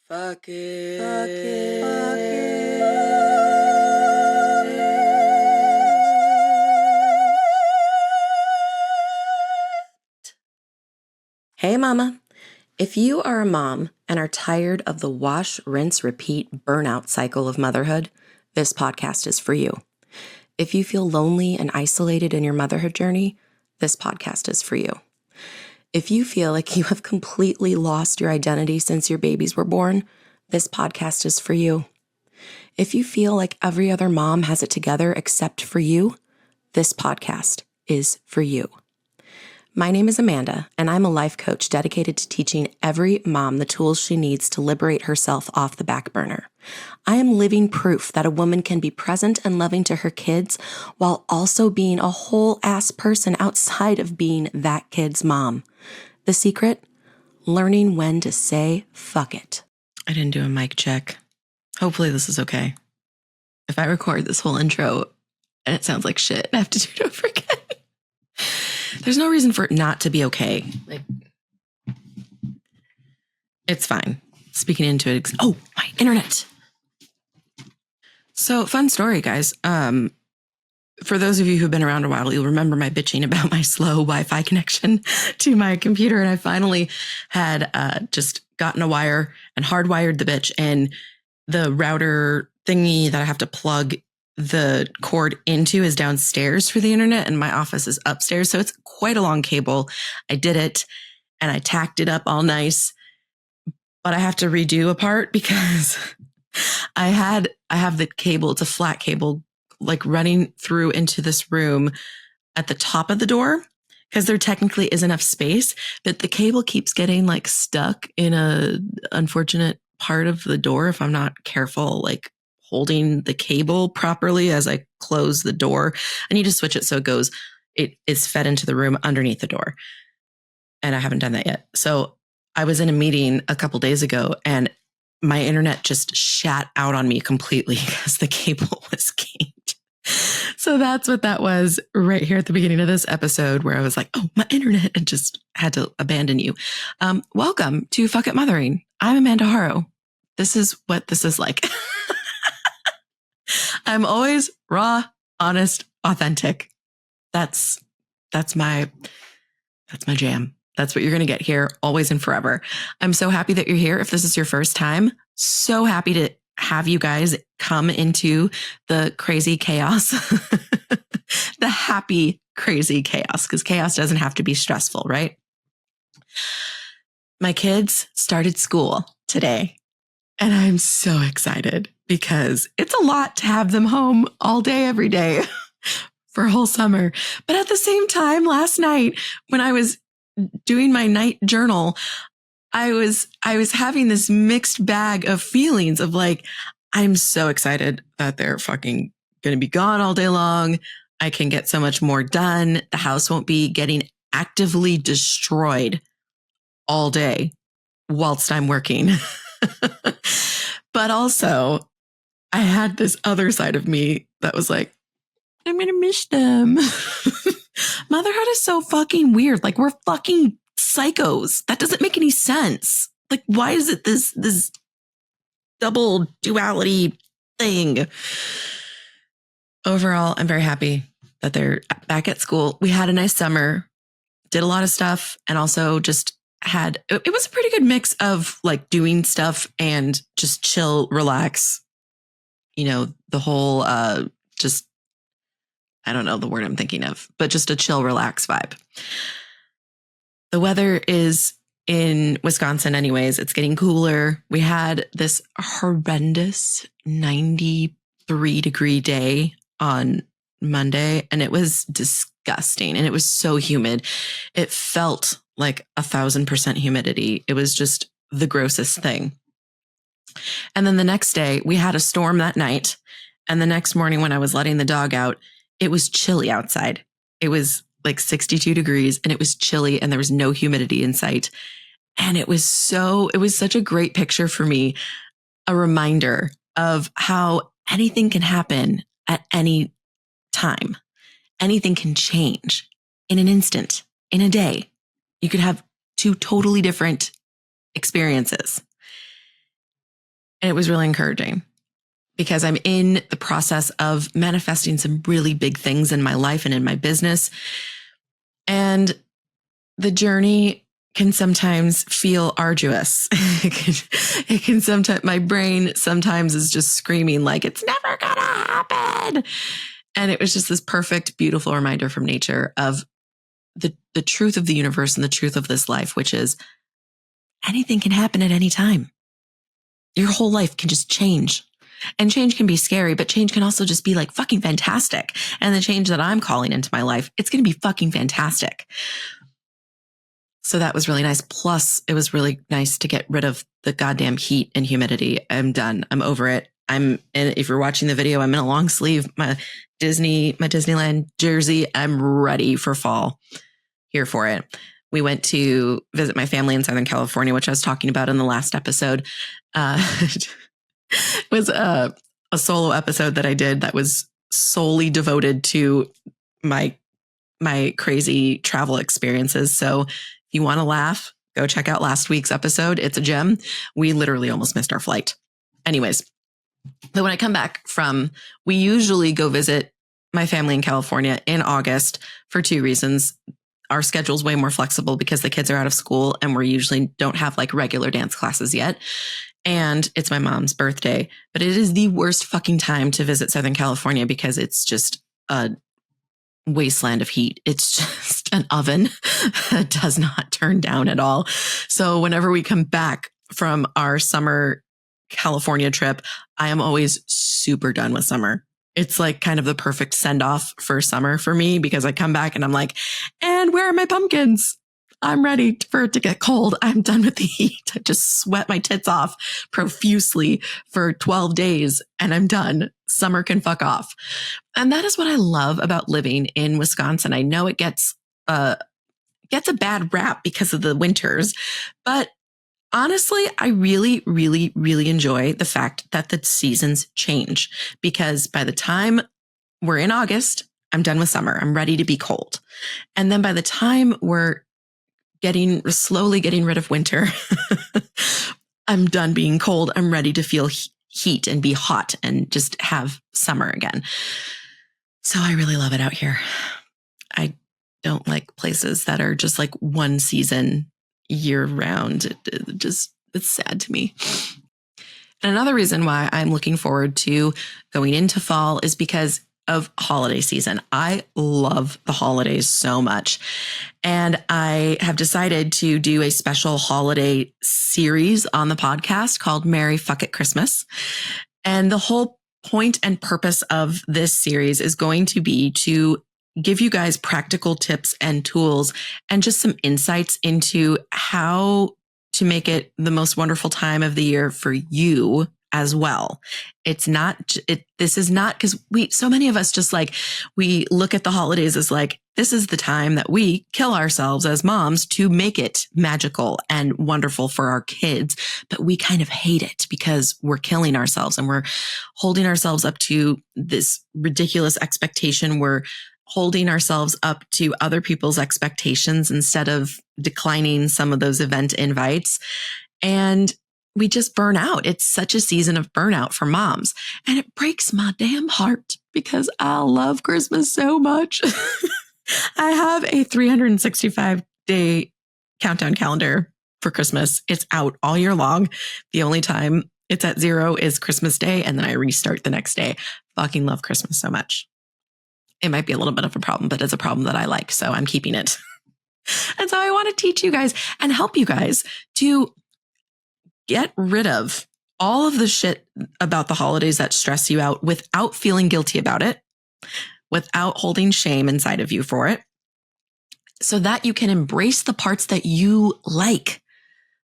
Fuck it. Fuck it. Fuck it. Hey, mama. If you are a mom and are tired of the wash, rinse, repeat burnout cycle of motherhood, this podcast is for you. If you feel lonely and isolated in your motherhood journey, this podcast is for you. If you feel like you have completely lost your identity since your babies were born, this podcast is for you. If you feel like every other mom has it together except for you, this podcast is for you. My name is Amanda, and I'm a life coach dedicated to teaching every mom the tools she needs to liberate herself off the back burner. I am living proof that a woman can be present and loving to her kids while also being a whole-ass person outside of being that kid's mom. The secret? Learning when to say fuck it. I didn't do a mic check. Hopefully this is okay. If I record this whole intro and it sounds like shit, I have to do it over again. There's no reason for it not to be okay. Like, it's fine. Speaking into it. Oh, my internet. So, fun story, guys. For those of you who've been around a while, you'll remember my bitching about my slow Wi-Fi connection to my computer. And I finally had just gotten a wire and hardwired the bitch. And the router thingy that I have to plug the cord into is downstairs for the internet, and my office is upstairs. So it's quite a long cable. I did it and I tacked it up all nice, but I have to redo a part because I have the cable. It's a flat cable, like running through into this room at the top of the door because there technically is enough space, but the cable keeps getting like stuck in a unfortunate part of the door if I'm not careful, like holding the cable properly as I close the door. I need to switch it so it is fed into the room underneath the door. And I haven't done that yet. So I was in a meeting a couple days ago and my internet just shat out on me completely because the cable was kinked. So that's what that was right here at the beginning of this episode where I was like, oh, my internet, and just had to abandon you. Welcome to Fuck It Mothering. I'm Amanda Haro. This is what this is like. I'm always raw, honest, authentic. That's my jam. That's what you're going to get here always and forever. I'm so happy that you're here. If this is your first time, so happy to have you guys come into the crazy chaos, the happy, crazy chaos, because chaos doesn't have to be stressful, right? My kids started school today. And I'm so excited because it's a lot to have them home all day, every day for a whole summer. But at the same time, last night when I was doing my night journal, I was having this mixed bag of feelings of like, I'm so excited that they're fucking going to be gone all day long. I can get so much more done. The house won't be getting actively destroyed all day whilst I'm working. But also, I had this other side of me that was like, I'm going to miss them. Motherhood is so fucking weird. Like, we're fucking psychos. That doesn't make any sense. Like, why is it this double duality thing? Overall, I'm very happy that they're back at school. We had a nice summer, did a lot of stuff, and also just it was a pretty good mix of like doing stuff and just chill, relax, the whole, just, I don't know the word I'm thinking of, but just a chill, relax vibe. The weather is in Wisconsin anyways. It's getting cooler. We had this horrendous 93-degree day on Monday, and it was disgusting. And it was so humid. It felt like 1,000% humidity. It was just the grossest thing. And then the next day we had a storm that night. And the next morning when I was letting the dog out, it was chilly outside. It was like 62 degrees and it was chilly and there was no humidity in sight. And it was such a great picture for me. A reminder of how anything can happen at any time. Anything can change in an instant, in a day. You could have two totally different experiences. And it was really encouraging because I'm in the process of manifesting some really big things in my life and in my business. And the journey can sometimes feel arduous. It can sometimes, my brain sometimes is just screaming like, it's never gonna happen. And it was just this perfect, beautiful reminder from nature of the truth of the universe and the truth of this life, which is anything can happen at any time. Your whole life can just change. And change can be scary, but change can also just be like fucking fantastic. And the change that I'm calling into my life, it's going to be fucking fantastic. So that was really nice. Plus, it was really nice to get rid of the goddamn heat and humidity. I'm done. I'm over it. And if you're watching the video, I'm in a long sleeve, my Disneyland jersey. I'm ready for fall. Here for it. We went to visit my family in Southern California, which I was talking about in the last episode. It was a solo episode that I did that was solely devoted to my crazy travel experiences. So if you want to laugh, go check out last week's episode. It's a gem. We literally almost missed our flight. Anyways, but when I come back we usually go visit my family in California in August for two reasons. Our schedule's way more flexible because the kids are out of school and we usually don't have like regular dance classes yet. And it's my mom's birthday, but it is the worst fucking time to visit Southern California because it's just a wasteland of heat. It's just an oven that does not turn down at all. So whenever we come back from our summer California trip, I am always super done with summer. It's like kind of the perfect send off for summer for me because I come back and I'm like, and where are my pumpkins? I'm ready for it to get cold. I'm done with the heat. I just sweat my tits off profusely for 12 days and I'm done. Summer can fuck off. And that is what I love about living in Wisconsin. I know it gets a bad rap because of the winters, but honestly, I really, really, really enjoy the fact that the seasons change because by the time we're in August, I'm done with summer. I'm ready to be cold. And then by the time we're slowly getting rid of winter, I'm done being cold. I'm ready to feel heat and be hot and just have summer again. So I really love it out here. I don't like places that are just like one season year round. It's sad to me. And another reason why I'm looking forward to going into fall is because of holiday season. I love the holidays so much. And I have decided to do a special holiday series on the podcast called Merry Fuck It Christmas. And the whole point and purpose of this series is going to be to give you guys practical tips and tools and just some insights into how to make it the most wonderful time of the year for you as well. This is not because so many of us just like, we look at the holidays as like, this is the time that we kill ourselves as moms to make it magical and wonderful for our kids. But we kind of hate it because we're killing ourselves and we're holding ourselves up to this ridiculous expectation. We're holding ourselves up to other people's expectations instead of declining some of those event invites. And we just burn out. It's such a season of burnout for moms. And it breaks my damn heart because I love Christmas so much. I have a 365-day countdown calendar for Christmas. It's out all year long. The only time it's at 0 is Christmas Day. And then I restart the next day. Fucking love Christmas so much. It might be a little bit of a problem, but it's a problem that I like. So I'm keeping it. And so I want to teach you guys and help you guys to get rid of all of the shit about the holidays that stress you out without feeling guilty about it, without holding shame inside of you for it, so that you can embrace the parts that you like,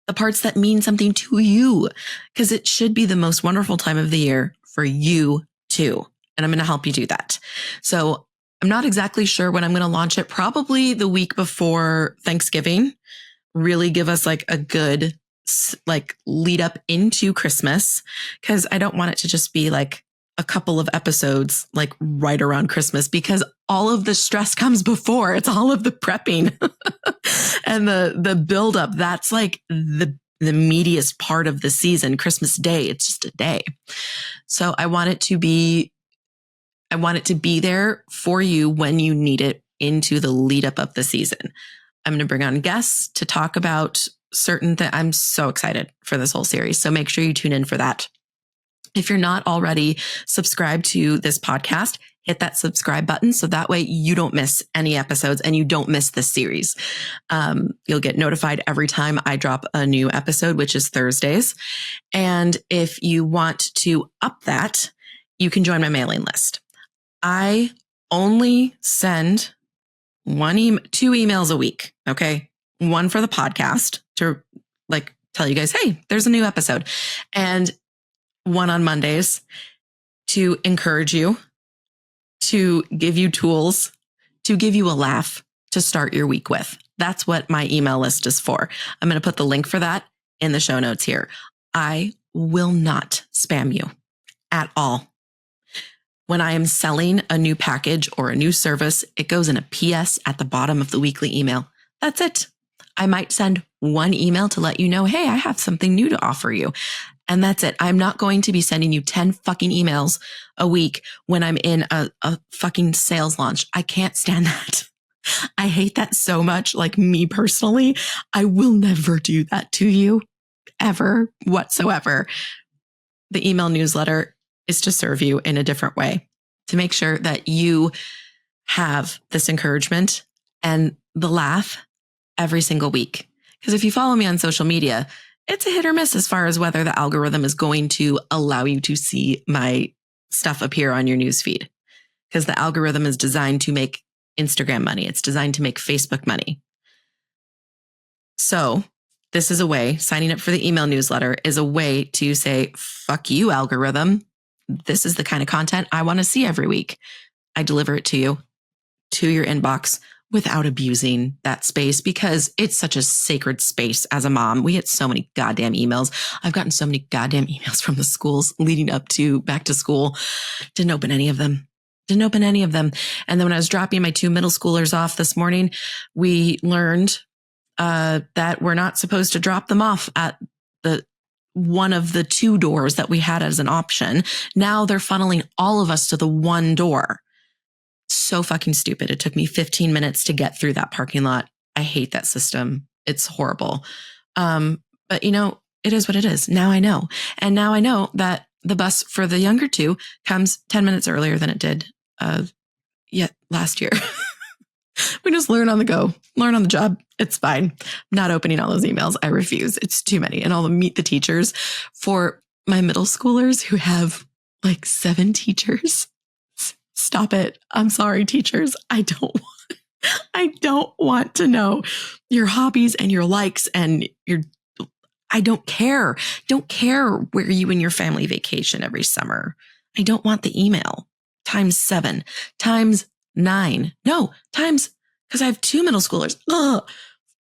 the parts that mean something to you, because it should be the most wonderful time of the year for you too. And I'm going to help you do that. So I'm not exactly sure when I'm going to launch it, probably the week before Thanksgiving, really give us like a good lead up into Christmas, because I don't want it to just be like a couple of episodes like right around Christmas, because all of the stress comes before. It's all of the prepping and the buildup. That's like the the meatiest part of the season, Christmas Day. It's just a day. So I want it to be there for you when you need it into the lead up of the season. I'm going to bring on guests to talk about certain things. I'm so excited for this whole series. So make sure you tune in for that. If you're not already subscribed to this podcast, hit that subscribe button so that way you don't miss any episodes and you don't miss this series. You'll get notified every time I drop a new episode, which is Thursdays. And if you want to up that, you can join my mailing list. I only send two emails a week. Okay. One for the podcast to like tell you guys, hey, there's a new episode, and one on Mondays to encourage you, to give you tools, to give you a laugh to start your week with. That's what my email list is for. I'm going to put the link for that in the show notes here. I will not spam you at all. When I am selling a new package or a new service, it goes in a PS at the bottom of the weekly email. That's it. I might send one email to let you know, hey, I have something new to offer you. And that's it. I'm not going to be sending you 10 fucking emails a week when I'm in a fucking sales launch. I can't stand that. I hate that so much. Like, me personally, I will never do that to you ever whatsoever. The email newsletter is to serve you in a different way, to make sure that you have this encouragement and the laugh every single week. Because if you follow me on social media, it's a hit or miss as far as whether the algorithm is going to allow you to see my stuff appear on your newsfeed. Because the algorithm is designed to make Instagram money. It's designed to make Facebook money. So this is a way, signing up for the email newsletter is a way to say, fuck you, algorithm. This is the kind of content I want to see every week. I deliver it to you, to your inbox, without abusing that space, because it's such a sacred space as a mom. We get so many goddamn emails. I've gotten so many goddamn emails from the schools leading up to back to school. Didn't open any of them. And then when I was dropping my 2 middle schoolers off this morning, we learned that we're not supposed to drop them off at the one of the 2 doors that we had as an option. Now they're funneling all of us to the one door. So fucking stupid. It took me 15 minutes to get through that parking lot. I hate that system. It's horrible. But it is what it is. Now I know. And now I know that the bus for the younger 2 comes 10 minutes earlier than it did last year. We just learn on the go, learn on the job. It's fine. I'm not opening all those emails. I refuse. It's too many. And I'll meet the teachers for my middle schoolers who have like 7 teachers. Stop it. I'm sorry, teachers. I don't want to know your hobbies and your likes and I don't care. Don't care where you and your family vacation every summer. I don't want the email. Times 7, times 9. No, because I have 2 middle schoolers.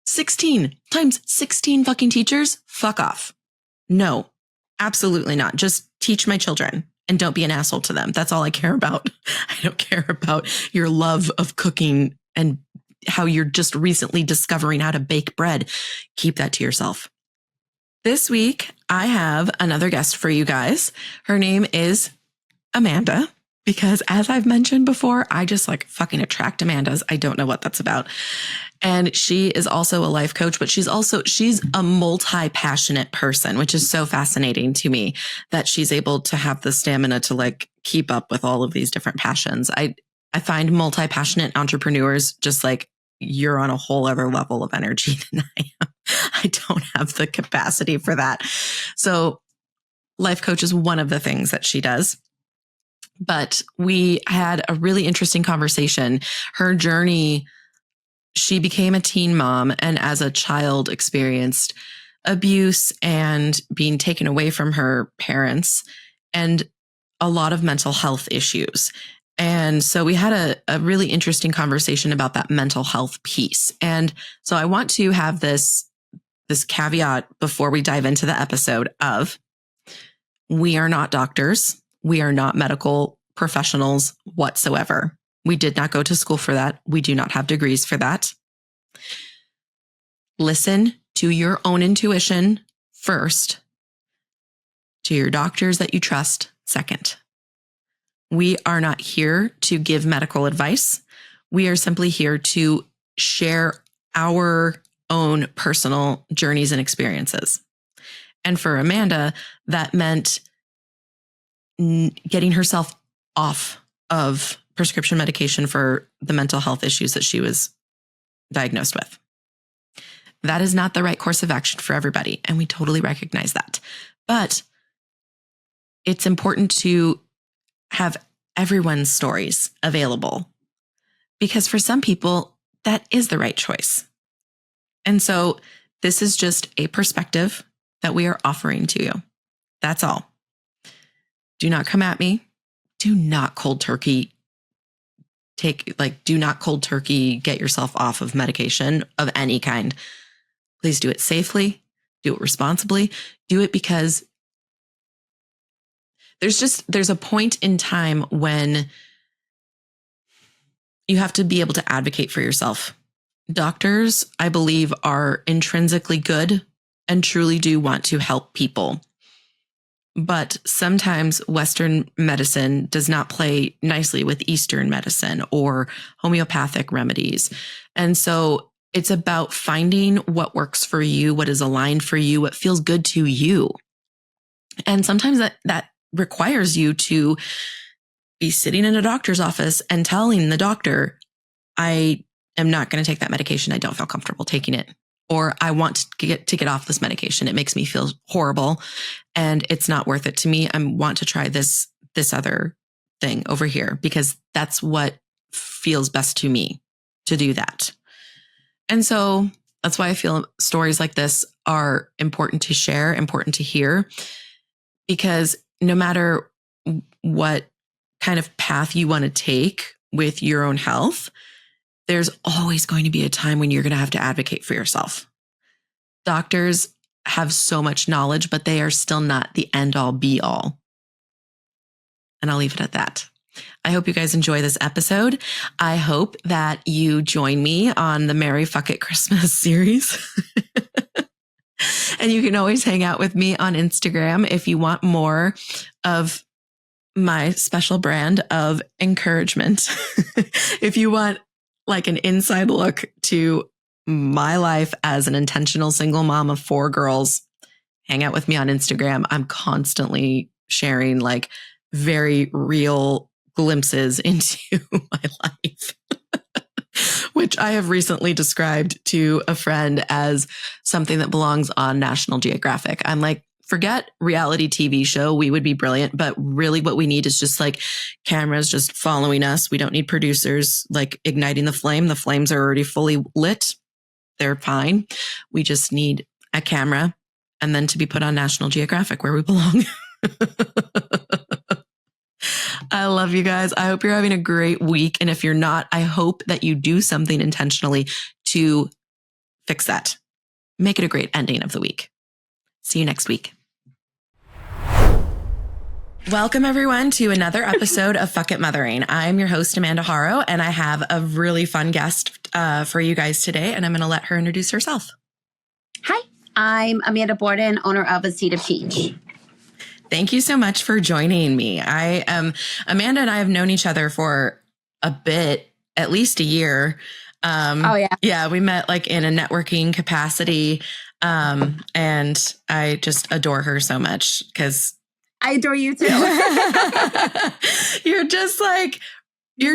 16 times 16 fucking teachers. Fuck off. No, absolutely not. Just teach my children. And don't be an asshole to them. That's all I care about. I don't care about your love of cooking and how you're just recently discovering how to bake bread. Keep that to yourself. This week, I have another guest for you guys. Her name is Amanda, because as I've mentioned before, I just like fucking attract Amandas. I don't know what that's about. And she is also a life coach, but she's a multi-passionate person, which is so fascinating to me that she's able to have the stamina to like keep up with all of these different passions. I find multi-passionate entrepreneurs just like, you're on a whole other level of energy than I am. I don't have the capacity for that. So life coach is one of the things that she does. But we had a really interesting conversation. Her journey, she became a teen mom and as a child experienced abuse and being taken away from her parents and a lot of mental health issues. And so we had a really interesting conversation about that mental health piece. And so I want to have this caveat before we dive into the episode of, we are not doctors. We are not medical professionals whatsoever. We did not go to school for that. We do not have degrees for that. Listen to your own intuition. first, to your doctors that you trust second. We are not here to give medical advice. We are simply here to share our own personal journeys and experiences. And for Amanda, that meant getting herself off of prescription medication for the mental health issues that she was diagnosed with. That is not the right course of action for everybody, and we totally recognize that. But it's important to have everyone's stories available, because for some people, that is the right choice. And so this is just a perspective that we are offering to you. That's all. Do not come at me. Do not cold turkey get yourself off of medication of any kind. Please do it safely. Do it responsibly. Do it because there's a point in time when you have to be able to advocate for yourself. Doctors, I believe, are intrinsically good and truly do want to help people. But sometimes Western medicine does not play nicely with Eastern medicine or homeopathic remedies. And so it's about finding what works for you, what is aligned for you, what feels good to you. And sometimes that requires you to be sitting in a doctor's office and telling the doctor, I am not going to take that medication. I don't feel comfortable taking it. Or I want to get off this medication. It makes me feel horrible and it's not worth it to me. I want to try this other thing over here because that's what feels best to me to do that. And so that's why I feel stories like this are important to share, important to hear, because no matter what kind of path you want to take with your own health, there's always going to be a time when you're going to have to advocate for yourself. Doctors have so much knowledge, but they are still not the end all be all. And I'll leave it at that. I hope you guys enjoy this episode. I hope that you join me on the Merry Fuck It Christmas series. And you can always hang out with me on Instagram if you want more of my special brand of encouragement. If you want like an inside look to my life as an intentional single mom of 4 girls, hang out with me on Instagram. I'm constantly sharing like very real glimpses into my life, which I have recently described to a friend as something that belongs on National Geographic. I'm like, forget reality TV show. We would be brilliant, but really what we need is just like cameras just following us. We don't need producers like igniting the flame. The flames are already fully lit. They're fine. We just need a camera and then to be put on National Geographic where we belong. I love you guys. I hope you're having a great week. And if you're not, I hope that you do something intentionally to fix that. Make it a great ending of the week. See you next week. Welcome everyone to another episode of Fuck It Mothering. I'm your host, Amanda Haro, and I have a really fun guest for you guys today, and I'm going to let her introduce herself. Hi, I'm Amanda Borden, owner of A Seed of Peach. Thank you so much for joining me. Amanda and I have known each other for a bit, at least a year. Oh yeah. Yeah, we met like in a networking capacity. And I just adore her so much because I adore you too. you're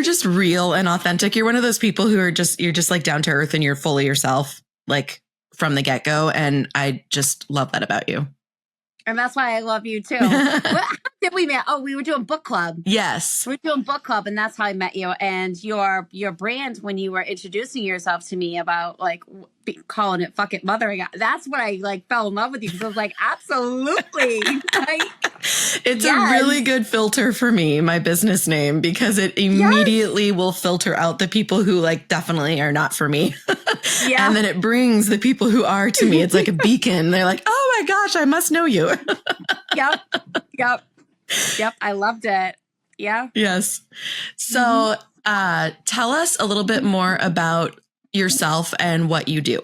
just real and authentic. You're one of those people who are you're just like down to earth and you're fully yourself, like from the get-go. And I just love that about you. And that's why I love you too. How did we meet? Oh, we were doing book club. Yes. We were doing book club, and that's how I met you. And your brand, when you were introducing yourself to me about like calling it Fuck It Mothering, that's when I like fell in love with you because I was like, absolutely. It's a really good filter for me, my business name, because it immediately will filter out the people who like definitely are not for me. Yeah. And then it brings the people who are to me. It's like a beacon. They're like, oh my gosh, I must know you. Yep. I loved it. Yeah. Yes. So tell us a little bit more about yourself and what you do.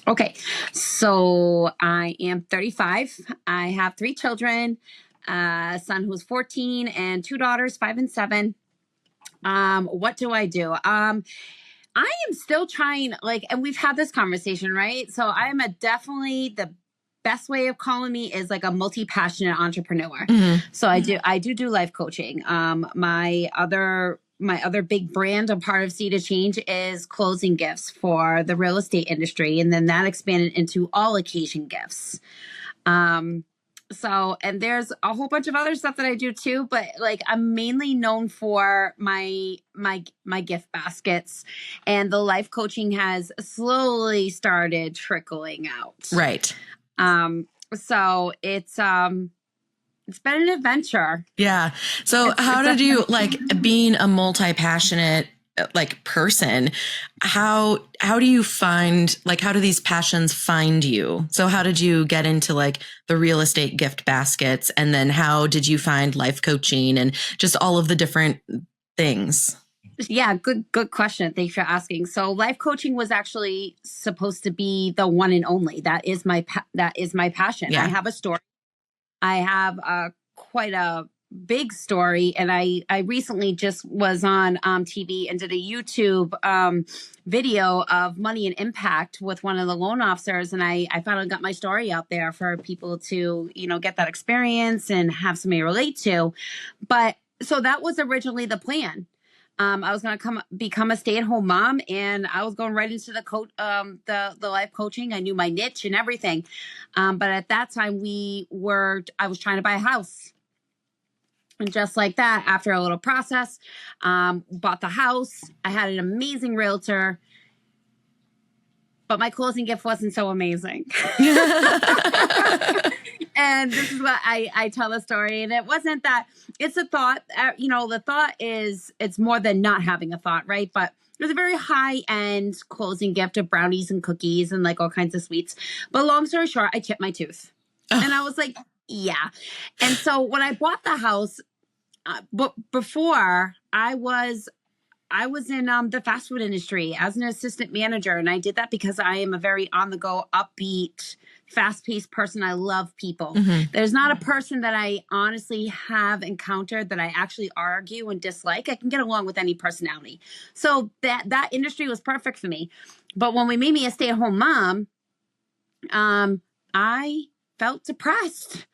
Okay. So I am 35. I have 3 children, a son who's 14 and 2 daughters, 5 and 7. What do I do? I am still trying, like, and we've had this conversation, right? So I am definitely the best way of calling me is like a multi-passionate entrepreneur. Mm-hmm. So I do life coaching. My other big brand, a part of Seed of Change, is closing gifts for the real estate industry. And then that expanded into all occasion gifts. So, and there's a whole bunch of other stuff that I do too, but like I'm mainly known for my gift baskets, and the life coaching has slowly started trickling out. Right. So it's been an adventure. Yeah. So how did you, like, being a multi-passionate like person, how do you find, like, how do these passions find you? So how did you get into like the real estate gift baskets, and then how did you find life coaching and just all of the different things? Yeah, good question. Thanks for asking. So life coaching was actually supposed to be the one and only. That is my passion. Yeah. I have a story. I have quite a big story, and I recently just was on TV and did a YouTube video of money and impact with one of the loan officers, and I finally got my story out there for people to, you know, get that experience and have somebody relate to. But so that was originally the plan. I was going to become a stay-at-home mom, and I was going right into the life coaching. I knew my niche and everything. But at that time I was trying to buy a house. And just like that, after a little process, bought the house. I had an amazing realtor, but my closing gift wasn't so amazing. And this is what I tell the story. And it wasn't that, it's a thought, the thought is, it's more than not having a thought, right? But it was a very high-end closing gift of brownies and cookies and like all kinds of sweets. But long story short, I chipped my tooth. Oh. And I was like, yeah. And so when I bought the house, but before I was in the fast food industry as an assistant manager. And I did that because I am a very on-the-go, upbeat, fast-paced person. I love people. Mm-hmm. There's not a person that I honestly have encountered that I actually argue and dislike. I can get along with any personality. So that industry was perfect for me. But when we made me a stay-at-home mom, I felt depressed.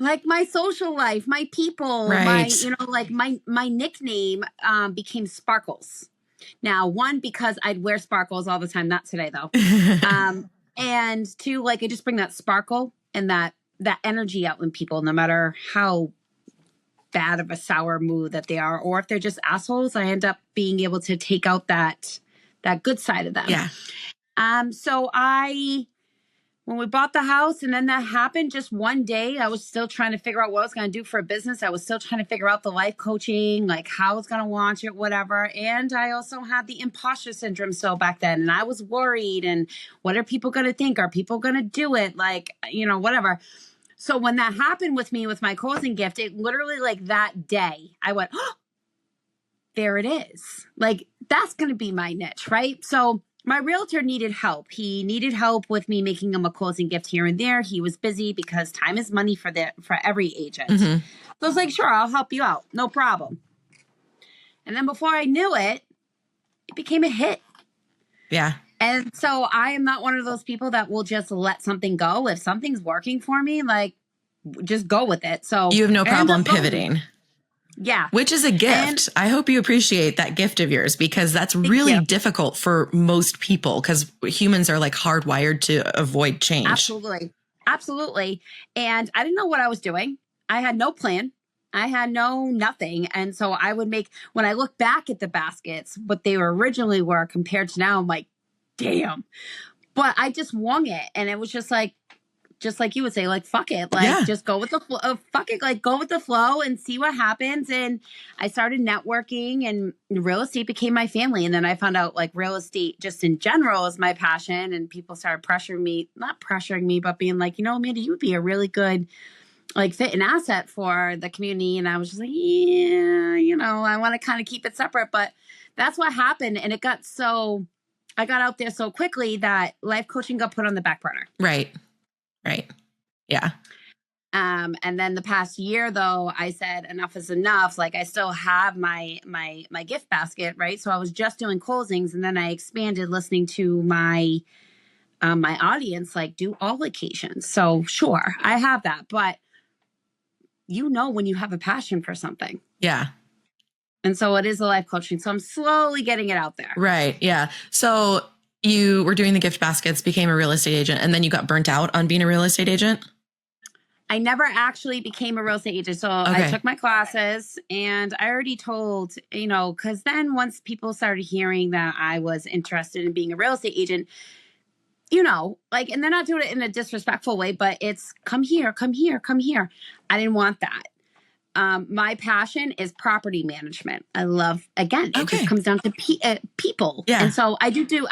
Like my social life, my people, right. my nickname became Sparkles. Now, 1, because I'd wear sparkles all the time. Not today, though. And 2, like I just bring that sparkle and that energy out in people, no matter how bad of a sour mood that they are, or if they're just assholes. I end up being able to take out that good side of them. Yeah. So when we bought the house and then that happened, just one day, I was still trying to figure out what I was going to do for a business. I was still trying to figure out the life coaching, like how I was going to launch it, whatever. And I also had the imposter syndrome still back then. And I was worried. And what are people going to think? Are people going to do it? Like, whatever. So when that happened with me with my closing gift, it literally like that day, I went, oh, there it is. Like, that's going to be my niche, right? So my realtor needed help. He needed help with me making him a closing gift here and there. He was busy because time is money for every agent. Mm-hmm. So I was like, sure, I'll help you out. No problem. And then before I knew it, it became a hit. Yeah. And so I am not one of those people that will just let something go. If something's working for me, like, just go with it. So you have no problem pivoting. Yeah. Which is a gift. I hope you appreciate that gift of yours, because that's really difficult for most people, because humans are like hardwired to avoid change. Absolutely. Absolutely. And I didn't know what I was doing. I had no plan. I had nothing. And so I would when I look back at the baskets, what they originally were compared to now, I'm like, damn. But I just wung it. And it was just like you would say, like, fuck it. Like, just go with the flow. Fuck it. Like, go with the flow and see what happens. And I started networking, and real estate became my family. And then I found out, like, real estate just in general is my passion. And people started not pressuring me, but being like, Amanda, you would be a really good, like, fit and asset for the community. And I was just like, yeah, I want to kind of keep it separate. But that's what happened. And it got so I got out there so quickly that life coaching got put on the back burner. Right. Yeah. And then the past year, though, I said enough is enough. Like I still have my gift basket, right? So I was just doing closings, and then I expanded listening to my audience, like do all occasions. So sure, I have that, but when you have a passion for something. Yeah. And so it is a life coaching. So I'm slowly getting it out there. Right. Yeah. So you were doing the gift baskets, became a real estate agent, and then you got burnt out on being a real estate agent? I never actually became a real estate agent. So Okay. I took my classes, and I already told, because then once people started hearing that I was interested in being a real estate agent, and they're not doing it in a disrespectful way, but it's come here. I didn't want that. My passion is property management. I love, again, it just comes down to people. Yeah. And so I do.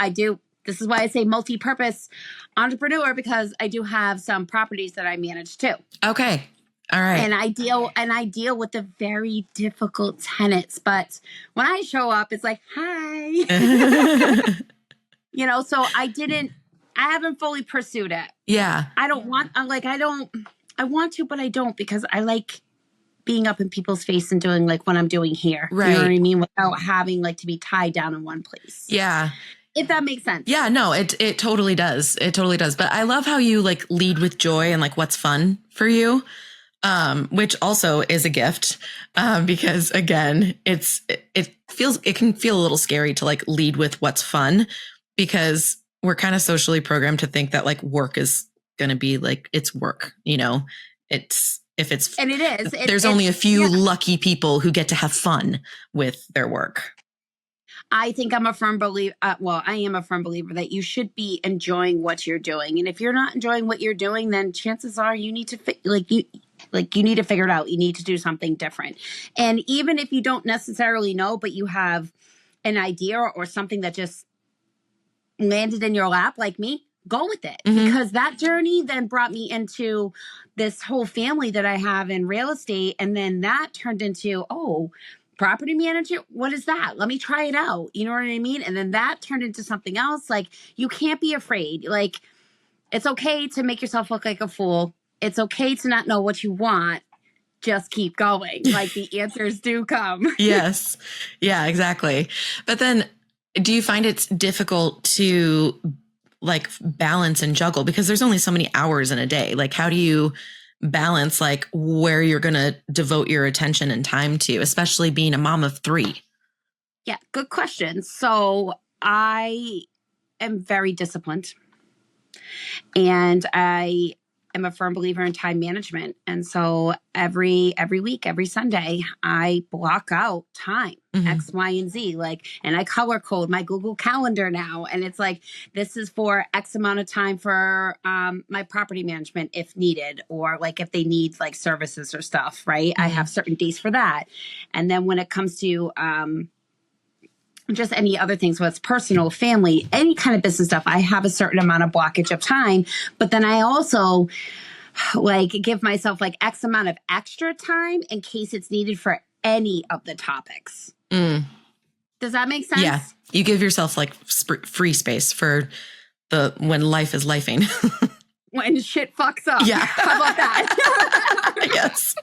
This is why I say multi-purpose entrepreneur, because I do have some properties that I manage too. Okay. All right. And I deal with the very difficult tenants. But when I show up, it's like, hi. So I haven't fully pursued it. Yeah. I want to, but I don't, because I like being up in people's face and doing like what I'm doing here. Right. You know what I mean? Without having like to be tied down in one place. Yeah. If that makes sense. Yeah, no, it totally does. It totally does. But I love how you like lead with joy and like what's fun for you, which also is a gift, because again, it can feel a little scary to like lead with what's fun, because we're kind of socially programmed to think that like work is going to be like it's work, and it is. There's only a few lucky people who get to have fun with their work. I think I'm a firm believer. I am a firm believer that you should be enjoying what you're doing, and if you're not enjoying what you're doing, then chances are you need to you need to figure it out. You need to do something different. And even if you don't necessarily know, but you have an idea or something that just landed in your lap, like me, go with it, because that journey then brought me into this whole family that I have in real estate, and then that turned into property manager, what is that? Let me try it out. You know what I mean? And then that turned into something else. Like, you can't be afraid. Like, it's okay to make yourself look like a fool. It's okay to not know what you want. Just keep going. Like, the answers do come. Yes. Yeah, exactly. But then do you find it's difficult to like balance and juggle, because there's only so many hours in a day? Like, how do you balance like where you're going to devote your attention and time to, especially being a mom of 3? Yeah, good question. So I am very disciplined, and I am a firm believer in time management. And so every week, every Sunday, I block out time, X, Y, and Z, and I color code my Google Calendar now. And it's like, this is for X amount of time for my property management if needed, or like if they need like services or stuff, right? I have certain days for that. And then when it comes to just any other things, whether it's personal, family, any kind of business stuff, I have a certain amount of blockage of time. But then I also give myself like X amount of extra time in case it's needed for any of the topics. Does that make sense? Yeah. You give yourself like free space for when life is lifing. When shit fucks up. Yeah. How about that? Yes.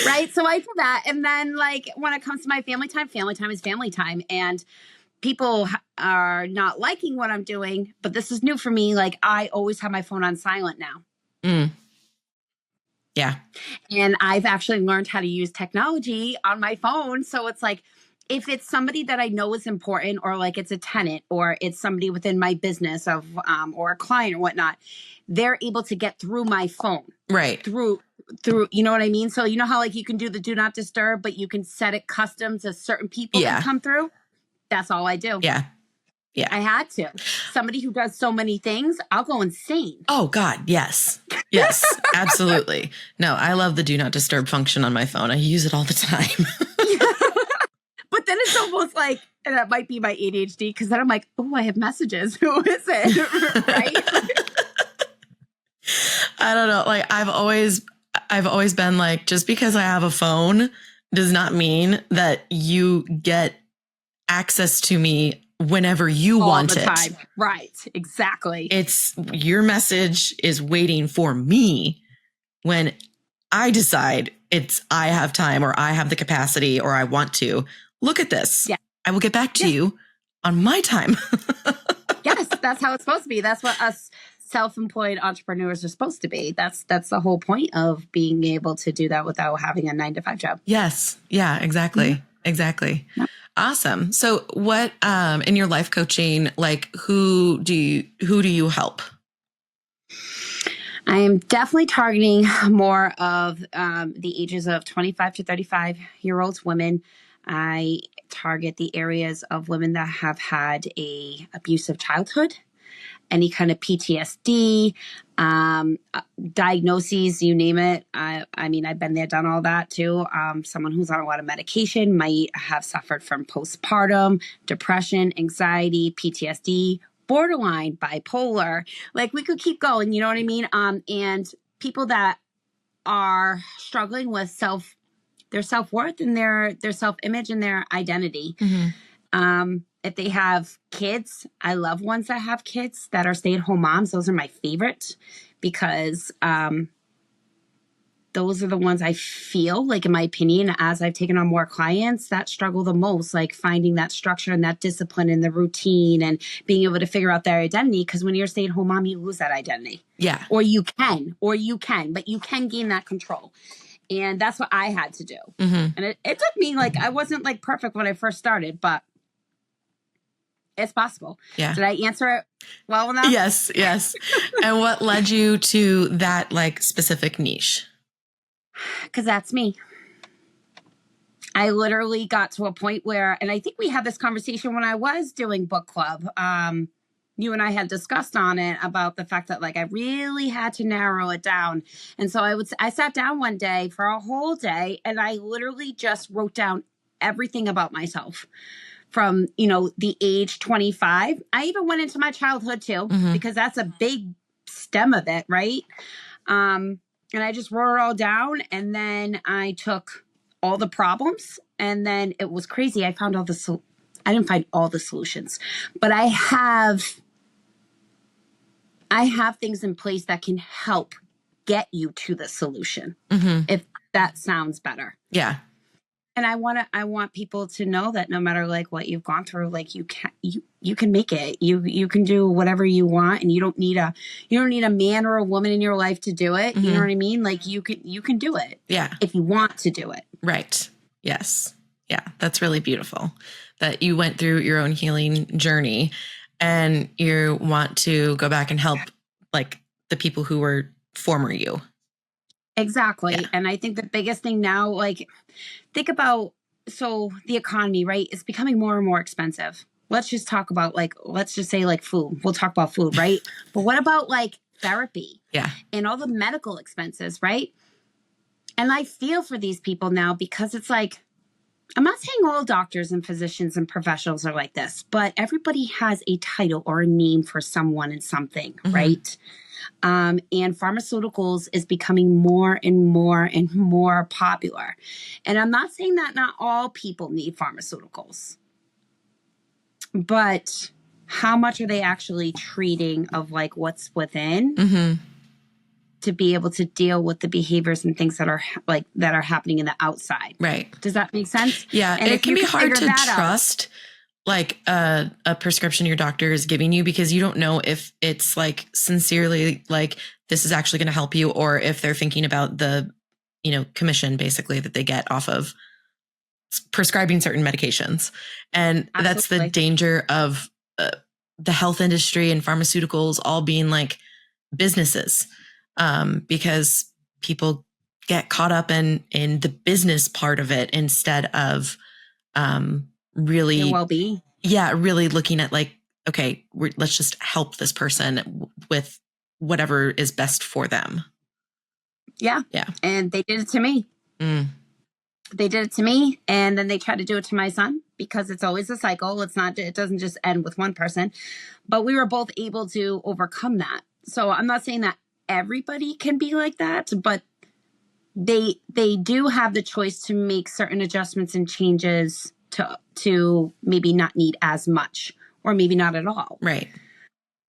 Right. So I do that. And then when it comes to my family time is family time. And people are not liking what I'm doing, but this is new for me. Like, I always have my phone on silent now. Yeah. And I've actually learned how to use technology on my phone. So it's like, if it's somebody that I know is important, or like it's a tenant, or it's somebody within my business or a client or whatnot, they're able to get through my phone. Right. Through, you know what I mean? So you know how you can do the do not disturb, but you can set it custom to certain people that come through? That's all I do. Yeah. Yeah. I had to. Somebody who does so many things, I'll go insane. Oh God. Yes. Yes, absolutely. No, I love the do not disturb function on my phone. I use it all the time. But then it's almost like, and that might be my ADHD, because then I'm like, oh, I have messages. Who is it? Right? I don't know. Like, I've always been like, just because I have a phone does not mean that you get access to me whenever you all want the it. time. Right. Exactly. It's your message is waiting for me when I decide I have time or I have the capacity or I want to. Look at this. Yeah. I will get back to you on my time. Yes, that's how it's supposed to be. That's what us self-employed entrepreneurs are supposed to be. That's the whole point of being able to do that without having a 9-to-5 job. Yes. Yeah, exactly. Mm-hmm. Exactly. Yep. Awesome. So what, in your life coaching, like who do you help? I am definitely targeting more of the ages of 25 to 35-year-olds women. I target the areas of women that have had a abusive childhood, any kind of PTSD, diagnoses, you name it. I mean, I've been there, done all that too. Someone who's on a lot of medication might have suffered from postpartum, depression, anxiety, PTSD, borderline, bipolar. Like we could keep going, you know what I mean? And people that are struggling with their self-worth and their self-image and their identity. Mm-hmm. If they have kids, I love ones that have kids that are stay-at-home moms. Those are my favorite because those are the ones I feel like, in my opinion, as I've taken on more clients, that struggle the most, like finding that structure and that discipline and the routine and being able to figure out their identity. Because when you're a stay-at-home mom, you lose that identity. Yeah. Or you can, but you can gain that control. And that's what I had to do. Mm-hmm. And it took me, like, I wasn't like perfect when I first started, but it's possible. Yeah. Did I answer it well enough? Yes. Yes. And what led you to that like specific niche? Because that's me. I literally got to a point where, and I think we had this conversation when I was doing book club. You and I had discussed on it about the fact that like I really had to narrow it down. And so I sat down one day for a whole day and I literally just wrote down everything about myself from, the age 25. I even went into my childhood too, because that's a big stem of it, right? And I just wrote it all down and then I took all the problems and then it was crazy. I found I didn't find all the solutions, but I have things in place that can help get you to the solution. If that sounds better. Yeah. And I want people to know that no matter like what you've gone through, like you can make it. You can do whatever you want, and you don't need a man or a woman in your life to do it. You know what I mean? Like you can do it. Yeah. If you want to do it. Right. Yes. Yeah. That's really beautiful that you went through your own healing journey and you want to go back and help like the people who were former you. Exactly. Yeah. And I think the biggest thing now, like, think about, so the economy, right? It's becoming more and more expensive. Let's just talk about let's just say like food. We'll talk about food, right? But what about like therapy? Yeah. And all the medical expenses, right? And I feel for these people now because it's like, I'm not saying all doctors and physicians and professionals are like this, but everybody has a title or a name for someone and something, right? And pharmaceuticals is becoming more and more and more popular. And I'm not saying that not all people need pharmaceuticals, but how much are they actually treating of like what's within to be able to deal with the behaviors and things that are happening in the outside? Right. Does that make sense? Yeah. And it can be hard to out, trust like a prescription your doctor is giving you because you don't know if it's like sincerely like this is actually going to help you or if they're thinking about the, commission basically that they get off of prescribing certain medications. And that's the danger of the health industry and pharmaceuticals all being like businesses because people get caught up in the business part of it instead of really their well-being. Yeah, really looking at like, okay, let's just help this person with whatever is best for them. Yeah. Yeah. And they did it to me. They did it to me. And then they tried to do it to my son because it's always a cycle. It doesn't just end with one person, but we were both able to overcome that. So I'm not saying that everybody can be like that, but they do have the choice to make certain adjustments and changes to maybe not need as much or maybe not at all. Right.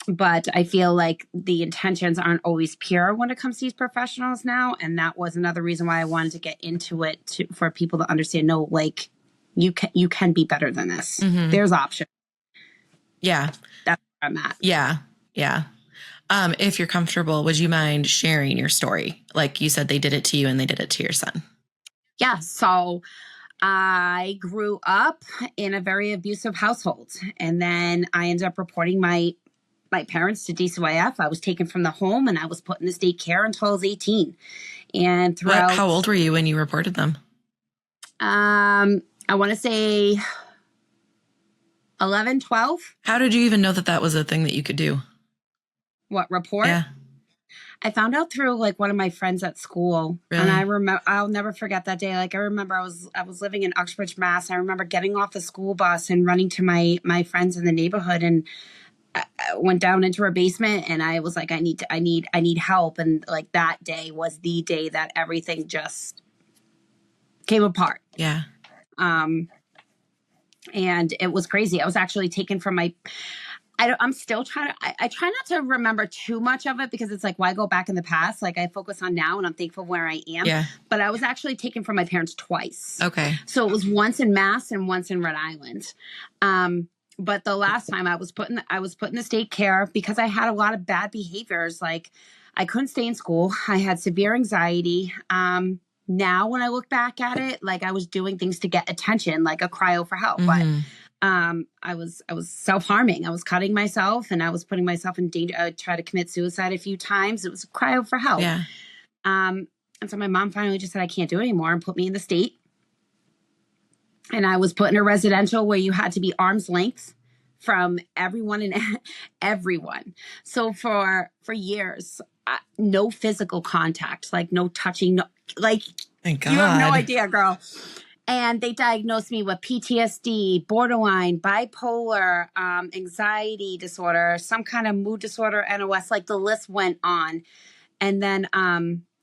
But I feel like the intentions aren't always pure when it comes to these professionals now. And that was another reason why I wanted to get into it, for people to understand, no, like you can be better than this. Mm-hmm. There's options. Yeah. That's where I'm at. Yeah. Yeah. If you're comfortable, would you mind sharing your story? Like you said, they did it to you and they did it to your son. Yeah. So I grew up in a very abusive household. And then I ended up reporting my parents to DCYF. I was taken from the home and I was put in the state care until I was 18. And throughout... How old were you when you reported them? I want to say 11, 12. How did you even know that was a thing that you could do? What, report? Yeah. I found out through like one of my friends at school. Really? And I remember, I'll never forget that day. Like I remember I was living in Uxbridge, Mass. I remember getting off the school bus and running to my friends in the neighborhood, and I went down into her basement and I was like, I need help. And like that day was the day that everything just came apart. Yeah. And it was crazy. I was actually taken from I'm still trying to, I try not to remember too much of it because it's like, why go back in the past? Like I focus on now and I'm thankful where I am. Yeah. But I was actually taken from my parents twice. Okay. So it was once in Mass and once in Rhode Island. But the last time I was put in the state care because I had a lot of bad behaviors. Like I couldn't stay in school. I had severe anxiety. Now when I look back at it, like I was doing things to get attention, like a cryo for help. Mm-hmm. But I was self-harming. I was cutting myself and I was putting myself in danger. I tried to commit suicide a few times. It was a cryo for help. Yeah. And so my mom finally just said, I can't do it anymore, and put me in the state. And I was put in a residential where you had to be arm's length from everyone and everyone. So for years, no physical contact, like no touching, no, like Thank God. You have no idea, girl. And they diagnosed me with PTSD, borderline, bipolar, anxiety disorder, some kind of mood disorder, NOS, like the list went on. And then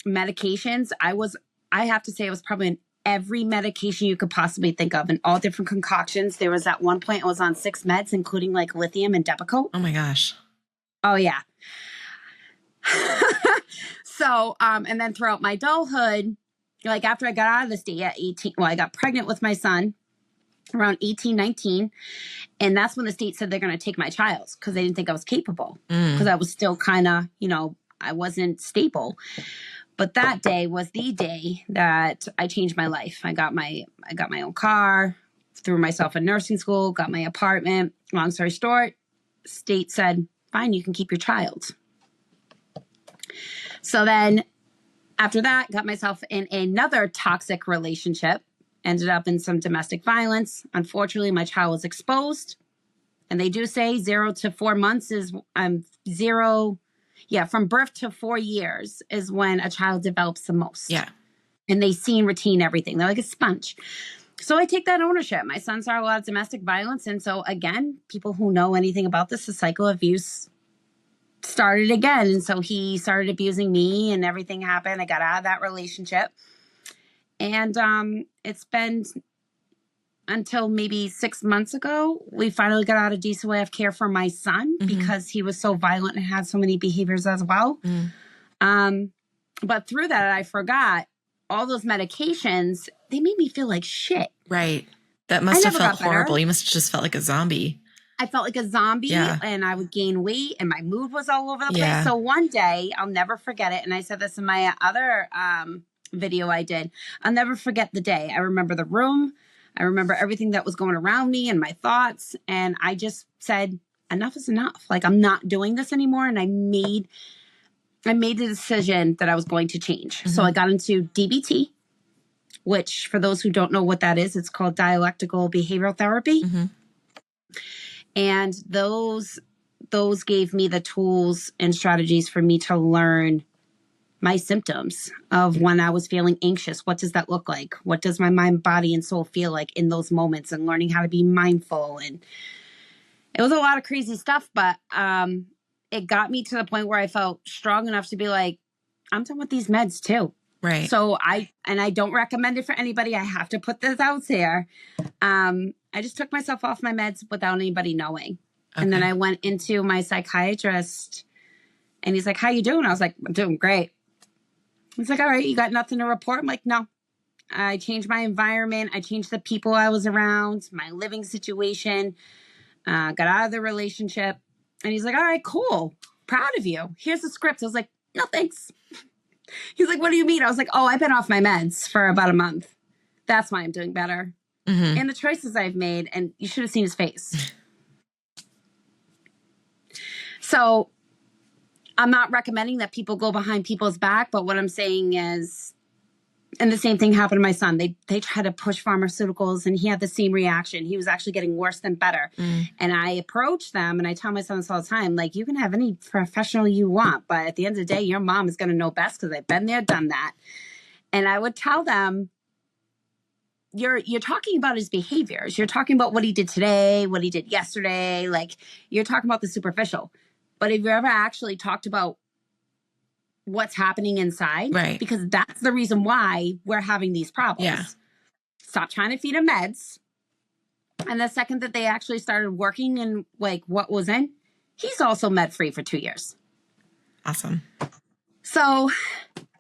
medications, I have to say I was probably in every medication you could possibly think of in all different concoctions. There was at one point I was on 6 meds, including like lithium and Depakote. Oh my gosh. Oh yeah. So, and then throughout my adulthood, like after I got out of the state at 18, well, I got pregnant with my son around 18, 19. And that's when the state said they're going to take my child because they didn't think I was capable because I was still kind of, I wasn't stable. But that day was the day that I changed my life. I got my own car, threw myself in nursing school, got my apartment. Long story short, state said, fine, you can keep your child. So then after that, got myself in another toxic relationship, ended up in some domestic violence. Unfortunately, my child was exposed. And they do say 0 to 4 months is zero. Yeah, from birth to 4 years is when a child develops the most. Yeah. And they see and retain everything. They're like a sponge. So I take that ownership. My son saw a lot of domestic violence. And so again, people who know anything about this, the cycle of abuse started again. And so he started abusing me and everything happened. I got out of that relationship. And it's been until maybe 6 months ago, we finally got out of DCYF care for my son because he was so violent and had so many behaviors as well. But through that, I forgot all those medications, they made me feel like shit. Right. That must have felt horrible. You must have just felt like a zombie. I felt like a zombie and I would gain weight and my mood was all over the place. So one day, I'll never forget it. And I said this in my other video I did. I'll never forget the day. I remember the room. I remember everything that was going around me and my thoughts. And I just said, enough is enough. Like, I'm not doing this anymore. And I made the decision that I was going to change. So I got into DBT, which for those who don't know what that is, it's called dialectical behavioral therapy. And those gave me the tools and strategies for me to learn my symptoms of when I was feeling anxious. What does that look like? What does my mind, body, and soul feel like in those moments, and learning how to be mindful. And it was a lot of crazy stuff, but it got me to the point where I felt strong enough to be like, I'm done with these meds too. Right. So I don't recommend it for anybody. I have to put this out there. I just took myself off my meds without anybody knowing. And then I went into my psychiatrist and he's like, how you doing? I was like, I'm doing great. He's like, all right, you got nothing to report? I'm like, no. I changed my environment. I changed the people I was around, my living situation, got out of the relationship. And he's like, all right, cool. Proud of you. Here's the script. I was like, no, thanks. He's like, what do you mean? I was like, oh, I've been off my meds for about a month. That's why I'm doing better. Mm-hmm. And the choices I've made, and you should have seen his face. So I'm not recommending that people go behind people's back, but what I'm saying is, and the same thing happened to my son. They tried to push pharmaceuticals and he had the same reaction. He was actually getting worse than better. And I approached them and I tell my son this all the time, like, you can have any professional you want, but at the end of the day, your mom is going to know best because I've been there, done that. And I would tell them, you're talking about his behaviors. You're talking about what he did today, what he did yesterday. Like, you're talking about the superficial. But have you ever actually talked about what's happening inside? Right. Because that's the reason why we're having these problems. Yeah. Stop trying to feed him meds. And the second that they actually started working in like what was in, he's also med free for 2 years. Awesome. So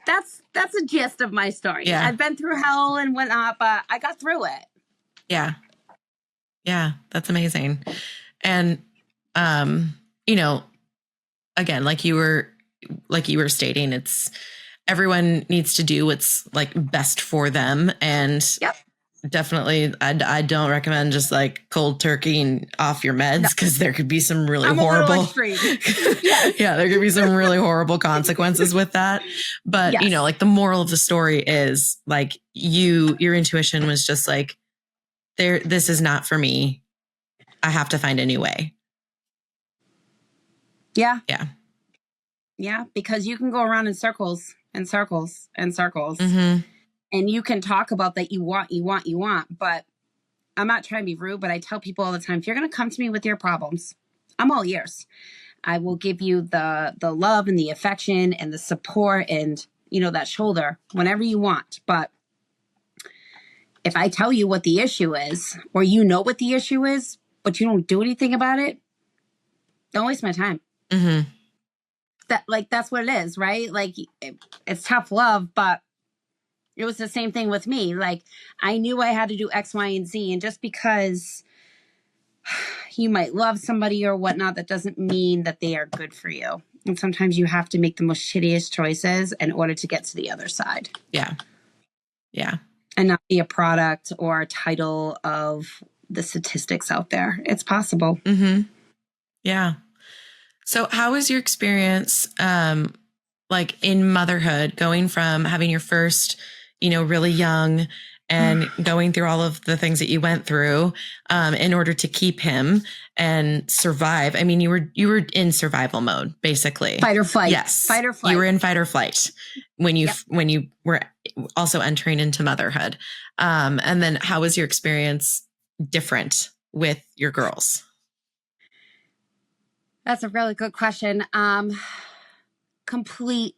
that's the gist of my story. Yeah. I've been through hell and whatnot, but I got through it. Yeah. Yeah. That's amazing. And, you know, again, like you were stating, it's everyone needs to do what's like best for them. And definitely, I don't recommend just like cold turkey and off your meds because there could be some really horrible, yeah, there could be some really horrible consequences with that. But you know, like the moral of the story is like your intuition was just like, this is not for me. I have to find a new way. Yeah. Yeah. Yeah, because you can go around in circles and circles and circles. Mm-hmm. And you can talk about that you want. But I'm not trying to be rude, but I tell people all the time, if you're going to come to me with your problems, I'm all ears. I will give you the love and the affection and the support and, you know, that shoulder whenever you want. But if I tell you what the issue is, or you know what the issue is, but you don't do anything about it, don't waste my time. Mm-hmm. That's what it is, right? Like, it's tough love, but it was the same thing with me. Like, I knew I had to do X, Y, and Z. And just because you might love somebody or whatnot, that doesn't mean that they are good for you. And sometimes you have to make the most shittiest choices in order to get to the other side. Yeah. Yeah. And not be a product or a title of the statistics out there. It's possible. Mm-hmm. Yeah. So how was your experience, like in motherhood, going from having your first, you know, really young and going through all of the things that you went through, in order to keep him and survive? I mean, you were in survival mode, basically. Fight or flight. Yes. Fight or flight. You were in fight or flight when you were also entering into motherhood. And then how was your experience different with your girls? That's a really good question. Complete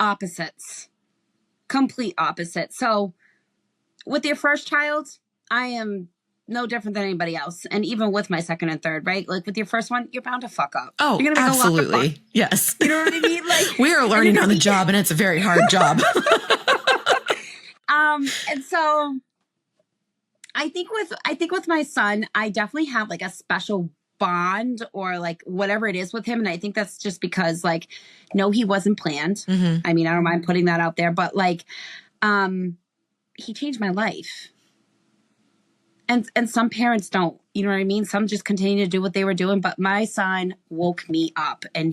opposites. So with your first child, I am no different than anybody else. And even with my second and third, right? Like with your first one, you're bound to fuck up. Oh, you're gonna absolutely. Yes. You know what I mean? Like, we are learning on the job and it's a very hard job. And so I think with my son, I definitely have like a special bond or like whatever it is with him. And I think that's just because like, no, he wasn't planned. Mm-hmm. I mean, I don't mind putting that out there, but like, he changed my life. And some parents don't, you know what I mean? Some just continue to do what they were doing, but my son woke me up and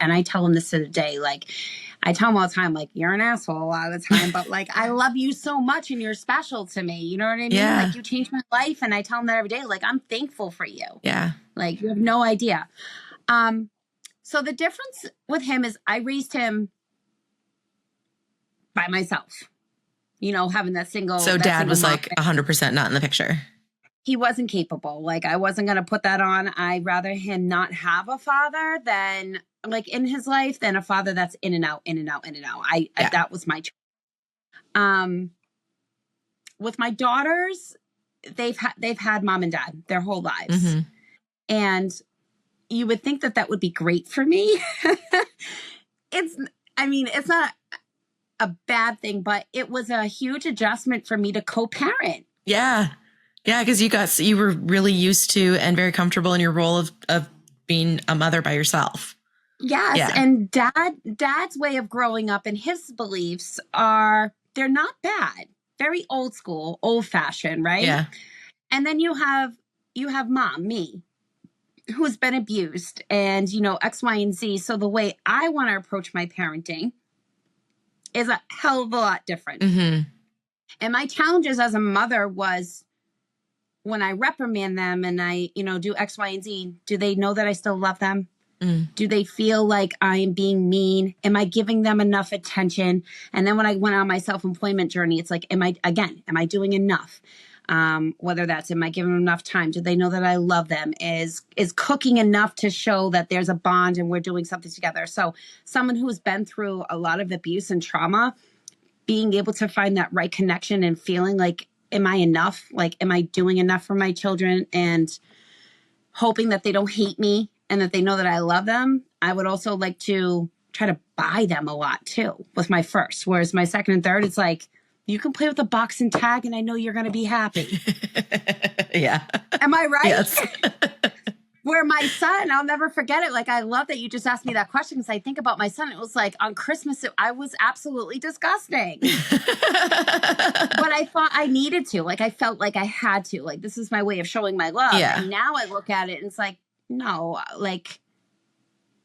I tell him this to the day, like, I tell him all the time, like, you're an asshole a lot of the time, but like, I love you so much and you're special to me. You know what I mean? Yeah. Like, you changed my life. And I tell him that every day, like, I'm thankful for you. Yeah. Like, you have no idea. So the difference with him is I raised him by myself, you know, having that single. So dad was like 100% not in the picture. He wasn't capable. Like, I wasn't going to put that on. I'd rather him not have a father than like in his life than a father that's in and out, in and out, in and out. I that was my choice. With my daughters, they've had mom and dad their whole lives. Mm-hmm. And you would think that would be great for me. It's not a bad thing, but it was a huge adjustment for me to co-parent. Yeah. Yeah. Because you were really used to and very comfortable in your role of being a mother by yourself. Yes. Yeah. And dad's way of growing up and his beliefs they're not bad. Very old school, old fashioned, right? Yeah. And then you have mom, me, who's been abused and, X, Y, and Z. So the way I want to approach my parenting is a hell of a lot different. Mm-hmm. And my challenges as a mother was when I reprimand them and I, do X, Y, and Z, do they know that I still love them? Mm. Do they feel like I am being mean? Am I giving them enough attention? And then when I went on my self-employment journey, it's like, am I doing enough? Whether that's, am I giving them enough time? Do they know that I love them? Is cooking enough to show that there's a bond and we're doing something together? So someone who's been through a lot of abuse and trauma, being able to find that right connection and feeling like, am I enough? Like, am I doing enough for my children? And hoping that they don't hate me and that they know that I love them. I would also like to try to buy them a lot too with my first, whereas my second and third, it's like, you can play with the box and tag and I know you're going to be happy. Yeah. Am I right? Yes. Where my son, I'll never forget it. Like, I love that you just asked me that question because I think about my son. It was like on Christmas, I was absolutely disgusting. But I thought I needed to. Like, I felt like I had to. Like, this is my way of showing my love. Yeah. And now I look at it and it's like, no, like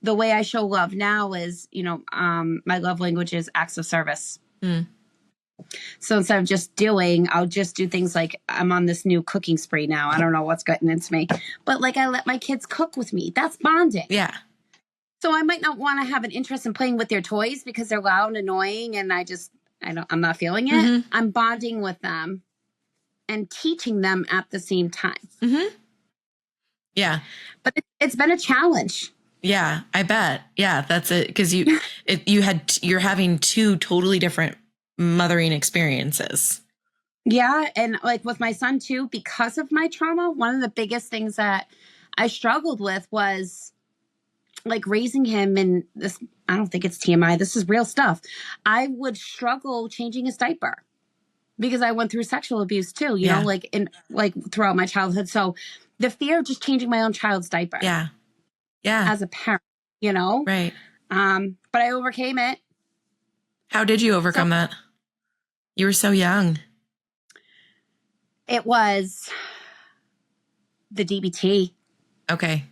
the way I show love now is, my love language is acts of service. Mm. So instead of just I'll just do things like I'm on this new cooking spree now. I don't know what's getting into me, but like I let my kids cook with me. That's bonding. Yeah. So I might not want to have an interest in playing with their toys because they're loud and annoying and I'm not feeling it. Mm-hmm. I'm bonding with them and teaching them at the same time. Mm-hmm. Yeah. But it's been a challenge. Yeah, I bet. Yeah, that's it. Because you're having two totally different mothering experiences. Yeah. And like with my son too, because of my trauma, one of the biggest things that I struggled with was like raising him in this, I don't think it's TMI. This is real stuff. I would struggle changing his diaper because I went through sexual abuse too, you know, like throughout my childhood. So the fear of just changing my own child's diaper. Yeah. Yeah. As a parent, you know? Right. But I overcame it. How did you overcome that? You were so young. It was the DBT. Okay.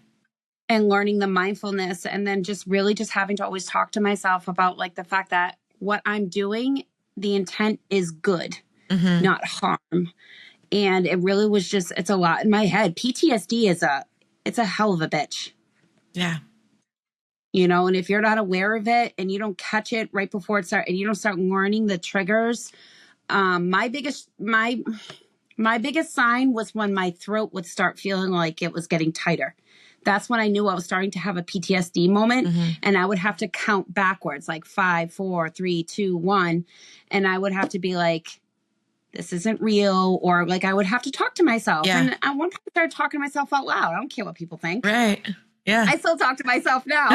And learning the mindfulness and then just really just having to always talk to myself about like the fact that what I'm doing, the intent is good, not harm. And it really was just, it's a lot in my head. PTSD it's a hell of a bitch. Yeah. You know, and if you're not aware of it and you don't catch it right before it starts and you don't start learning the triggers, my biggest sign was when my throat would start feeling like it was getting tighter. That's when I knew I was starting to have a PTSD moment and I would have to count backwards, like 5, 4, 3, 2, 1. And I would have to be like, this isn't real. Or like, I would have to talk to myself. Yeah. And at one point I started talking to myself out loud. I don't care what people think. Right. Yeah. I still talk to myself now.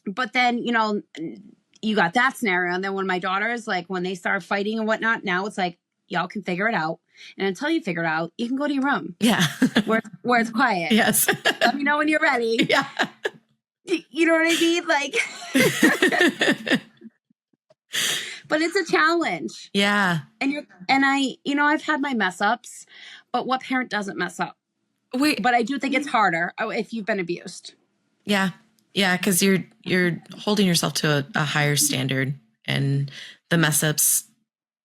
But then, you know, you got that scenario. And then when my daughters, like when they start fighting and whatnot, now it's like, y'all can figure it out. And until you figure it out, you can go to your room. Yeah. where it's quiet. Yes. Let me know when you're ready. Yeah. You know what I mean? Like, but it's a challenge. Yeah. And I've had my mess ups, but what parent doesn't mess up? But I do think it's harder if you've been abused. Yeah. Yeah. Cause you're holding yourself to a higher standard and the mess ups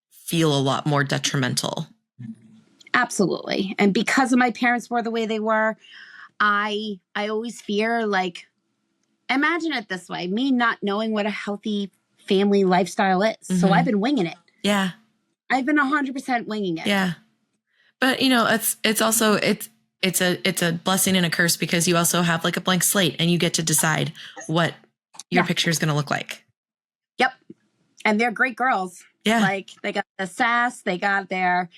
feel a lot more detrimental. Absolutely. And because of my parents were the way they were, I always fear, like, imagine it this way, me not knowing what a healthy family lifestyle is. So I've been winging it. Yeah. I've been 100% winging it. Yeah. But you know, it's also, it's a blessing and a curse because you also have like a blank slate and you get to decide what your picture is going to look like. Yep. And they're great girls. Yeah. Like they got the sass, they got their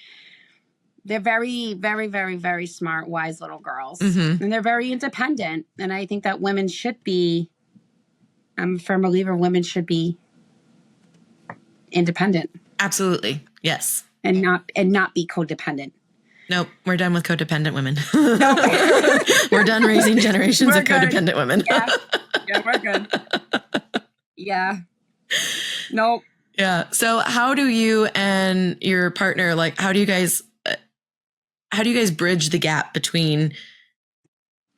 They're very, very, very, very smart, wise little girls. Mm-hmm. And they're very independent. And I think that women should be, I'm a firm believer, women should be independent. Absolutely. Yes. And not be codependent. Nope. We're done with codependent women. We're done raising generations of codependent women. Yeah, we're good. Yeah. Nope. Yeah. So how do you and your partner, like, how do you guys bridge the gap between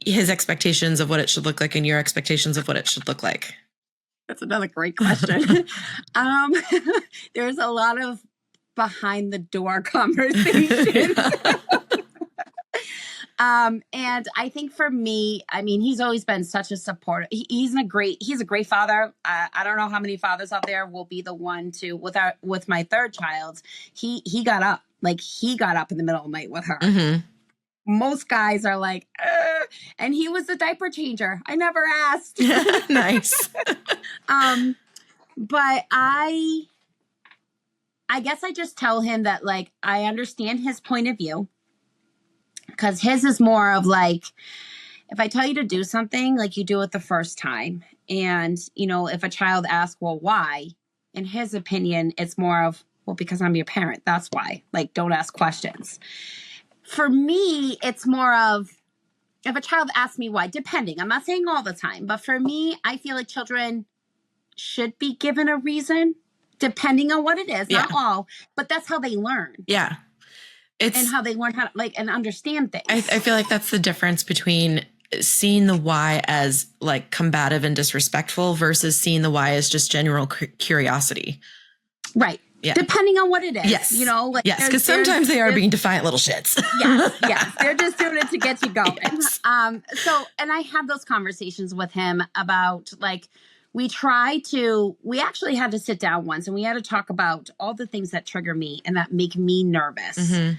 his expectations of what it should look like and your expectations of what it should look like? That's another great question. There's a lot of behind the door conversations. And I think for me, I mean, he's always been such a supporter. He's a great father. I don't know how many fathers out there will be the one to, with my third child, he got up in the middle of the night with her. Mm-hmm. Most guys are like, and he was the diaper changer. I never asked. Nice. But I guess I just tell him that, like, I understand his point of view, because his is more of like, if I tell you to do something, like, you do it the first time. And, you know, if a child asks, well, why? In his opinion, it's more of, well, because I'm your parent. That's why. Like, don't ask questions. For me, it's more of, if a child asks me why, depending, I'm not saying all the time, but for me, I feel like children should be given a reason, depending on what it is, not all, but that's how they learn. Yeah. And how they learn how to, like, and understand things. I feel like that's the difference between seeing the why as, like, combative and disrespectful versus seeing the why as just general curiosity. Right. Yeah. Depending on what it is. Yes. You know, like, yes, because sometimes they are being defiant little shits. Yes. They're just doing it to get you going. Yes. So, and I had those conversations with him about, like, we actually had to sit down once and we had to talk about all the things that trigger me and that make me nervous. Mm-hmm.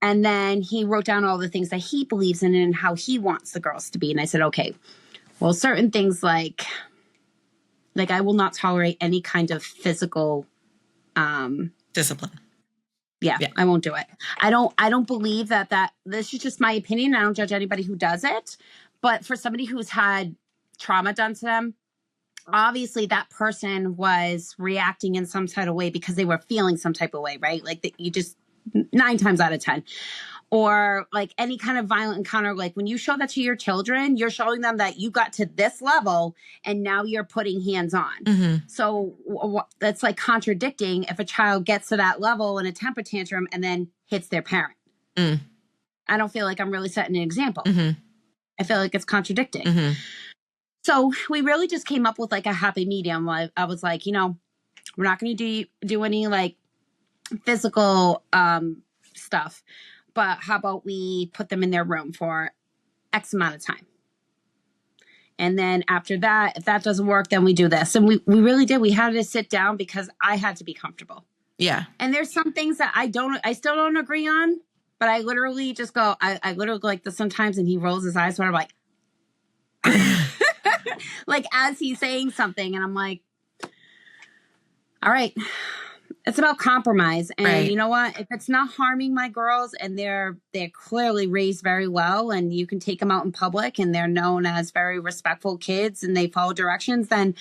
And then he wrote down all the things that he believes in and how he wants the girls to be. And I said, okay, well, certain things like I will not tolerate any kind of physical discipline. Yeah, I won't do it. I don't believe that this is just my opinion. I don't judge anybody who does it. But for somebody who's had trauma done to them, obviously that person was reacting in some type of way because they were feeling some type of way, right? Like, that you just 9 times out of 10, or like any kind of violent encounter. Like, when you show that to your children, you're showing them that you got to this level and now you're putting hands on. Mm-hmm. So that's like contradicting if a child gets to that level in a temper tantrum and then hits their parent. I don't feel like I'm really setting an example. Mm-hmm. I feel like it's contradicting. Mm-hmm. So we really just came up with, like, a happy medium. I was like, you know, we're not going to do any, like, physical stuff, but how about we put them in their room for X amount of time? And then after that, if that doesn't work, then we do this. And we really did. We had to sit down because I had to be comfortable. Yeah. And there's some things that I still don't agree on, but I literally just go, I literally go like this sometimes, and he rolls his eyes, so I'm like, like, as he's saying something, and I'm like, all right, it's about compromise. And right. You know what? If it's not harming my girls and they're clearly raised very well, and you can take them out in public and they're known as very respectful kids and they follow directions, then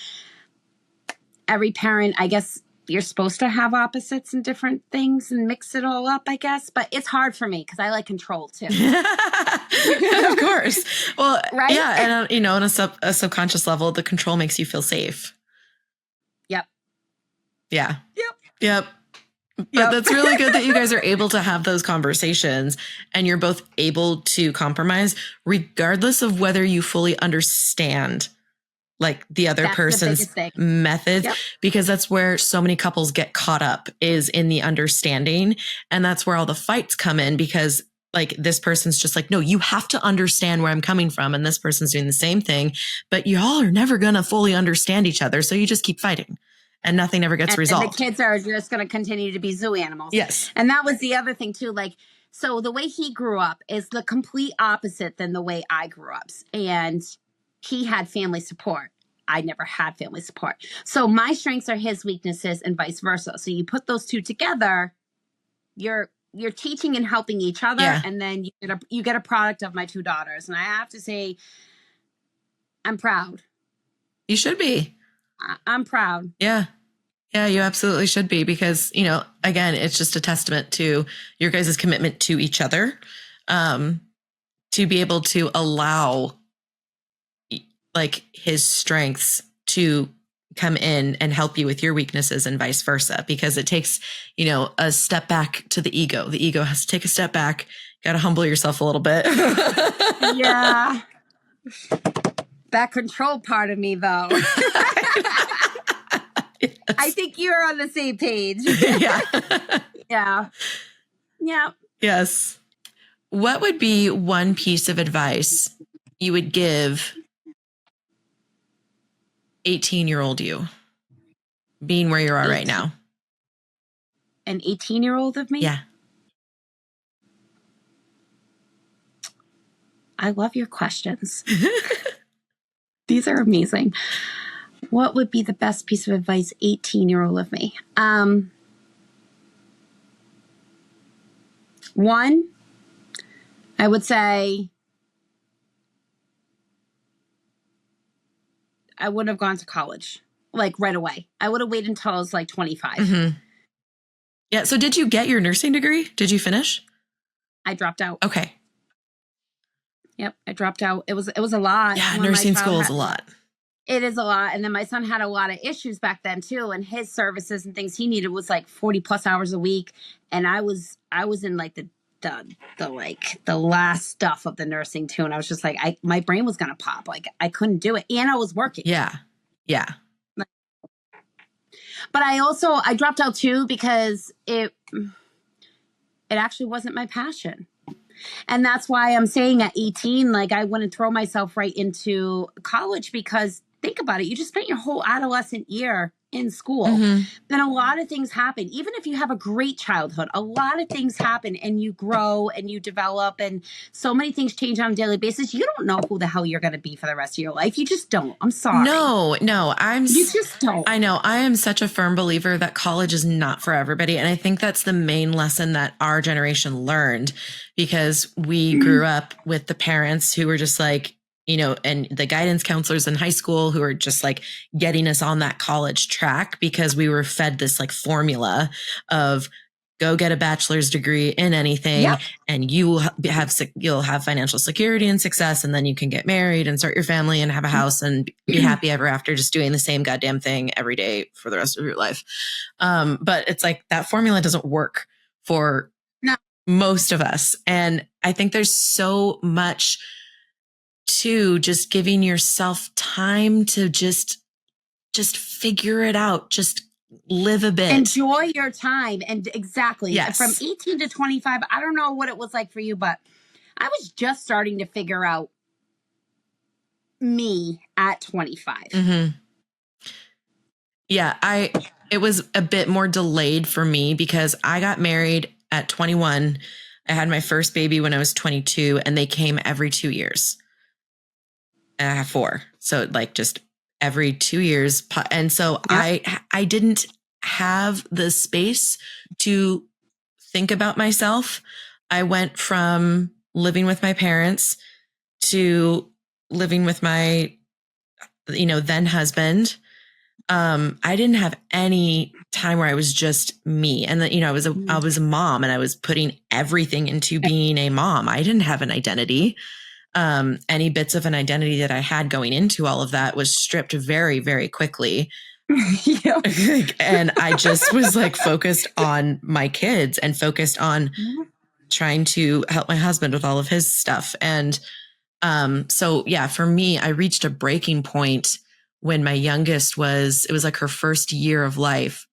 every parent, I guess, you're supposed to have opposites and different things and mix it all up, I guess. But it's hard for me because I like control too. Of course. Well, right? Yeah. And, on a subconscious level, the control makes you feel safe. Yep. Yeah. Yep. But that's really good that you guys are able to have those conversations and you're both able to compromise regardless of whether you fully understand, like, the other person's methods, because that's where so many couples get caught up, is in the understanding. And that's where all the fights come in, because, like, this person's just like, no, you have to understand where I'm coming from. And this person's doing the same thing, but y'all are never going to fully understand each other. So you just keep fighting and nothing ever gets resolved. And the kids are just going to continue to be zoo animals. Yes. And that was the other thing too. Like, so the way he grew up is the complete opposite than the way I grew up. And he had family support. I never had family support. So my strengths are his weaknesses and vice versa. So you put those two together, you're you're teaching and helping each other. Yeah. And then you get a product of my 2 daughters. And I have to say, I'm proud. You should be. I'm proud. Yeah. Yeah, you absolutely should be, because, you know, again, it's just a testament to your guys' commitment to each other, to be able to allow like his strengths to come in and help you with your weaknesses and vice versa, because it takes, you know, a step back to the ego. The ego has to take a step back. Got to humble yourself a little bit. Yeah. That control part of me, though. Yes. I think you're on the same page. Yeah. Yeah. Yeah. Yes. What would be one piece of advice you would give 18-year-old you, being where you are right now? An 18-year-old of me? Yeah. I love your questions. These are amazing. What would be the best piece of advice, 18-year-old of me? One, I would say I wouldn't have gone to college like right away. I would have waited until I was like 25. Mm-hmm. Yeah. So did you get your nursing degree? Did you finish? I dropped out. Okay. Yep, I dropped out. It was a lot. Yeah, when my nursing child school is a lot. It is a lot. And then my son had a lot of issues back then too. And his services and things he needed was like 40 plus hours a week. And I was in like the last stuff of the nursing too. And I was just like, my brain was going to pop. Like I couldn't do it. And I was working. Yeah. Yeah. But I dropped out too because it actually wasn't my passion. And that's why I'm saying at 18, like I wouldn't throw myself right into college, because think about it. You just spent your whole adolescent year in school. Mm-hmm. Then a lot of things happen. Even if you have a great childhood, a lot of things happen and you grow and you develop, and so many things change on a daily basis. You don't know who the hell you're going to be for the rest of your life. You just don't. I'm sorry. No, you just don't. I know. I am such a firm believer that college is not for everybody. And I think that's the main lesson that our generation learned, because we grew up with the parents who were just like, you know, and the guidance counselors in high school who are just like getting us on that college track, because we were fed this like formula of go get a bachelor's degree in anything. Yep. And you'll have financial security and success. And then you can get married and start your family and have a house and be happy ever after, just doing the same goddamn thing every day for the rest of your life. But it's like that formula doesn't work for most of us. And I think there's so much to just giving yourself time to just figure it out, just live a bit. Enjoy your time. And exactly. Yes. From 18 to 25, I don't know what it was like for you, but I was just starting to figure out me at 25. Mm-hmm. Yeah, it was a bit more delayed for me because I got married at 21. I had my first baby when I was 22, and they came every 2 years. And I have 4. So like just every 2 years. And so yeah. I didn't have the space to think about myself. I went from living with my parents to living with my, then husband. I didn't have any time where I was just me. And then, I was a mom, and I was putting everything into being a mom. I didn't have an identity. Any bits of an identity that I had going into all of that was stripped very, very quickly. Yeah. And I just was like focused on my kids and focused on trying to help my husband with all of his stuff. And, so yeah, for me, I reached a breaking point when my youngest it was like her first year of life.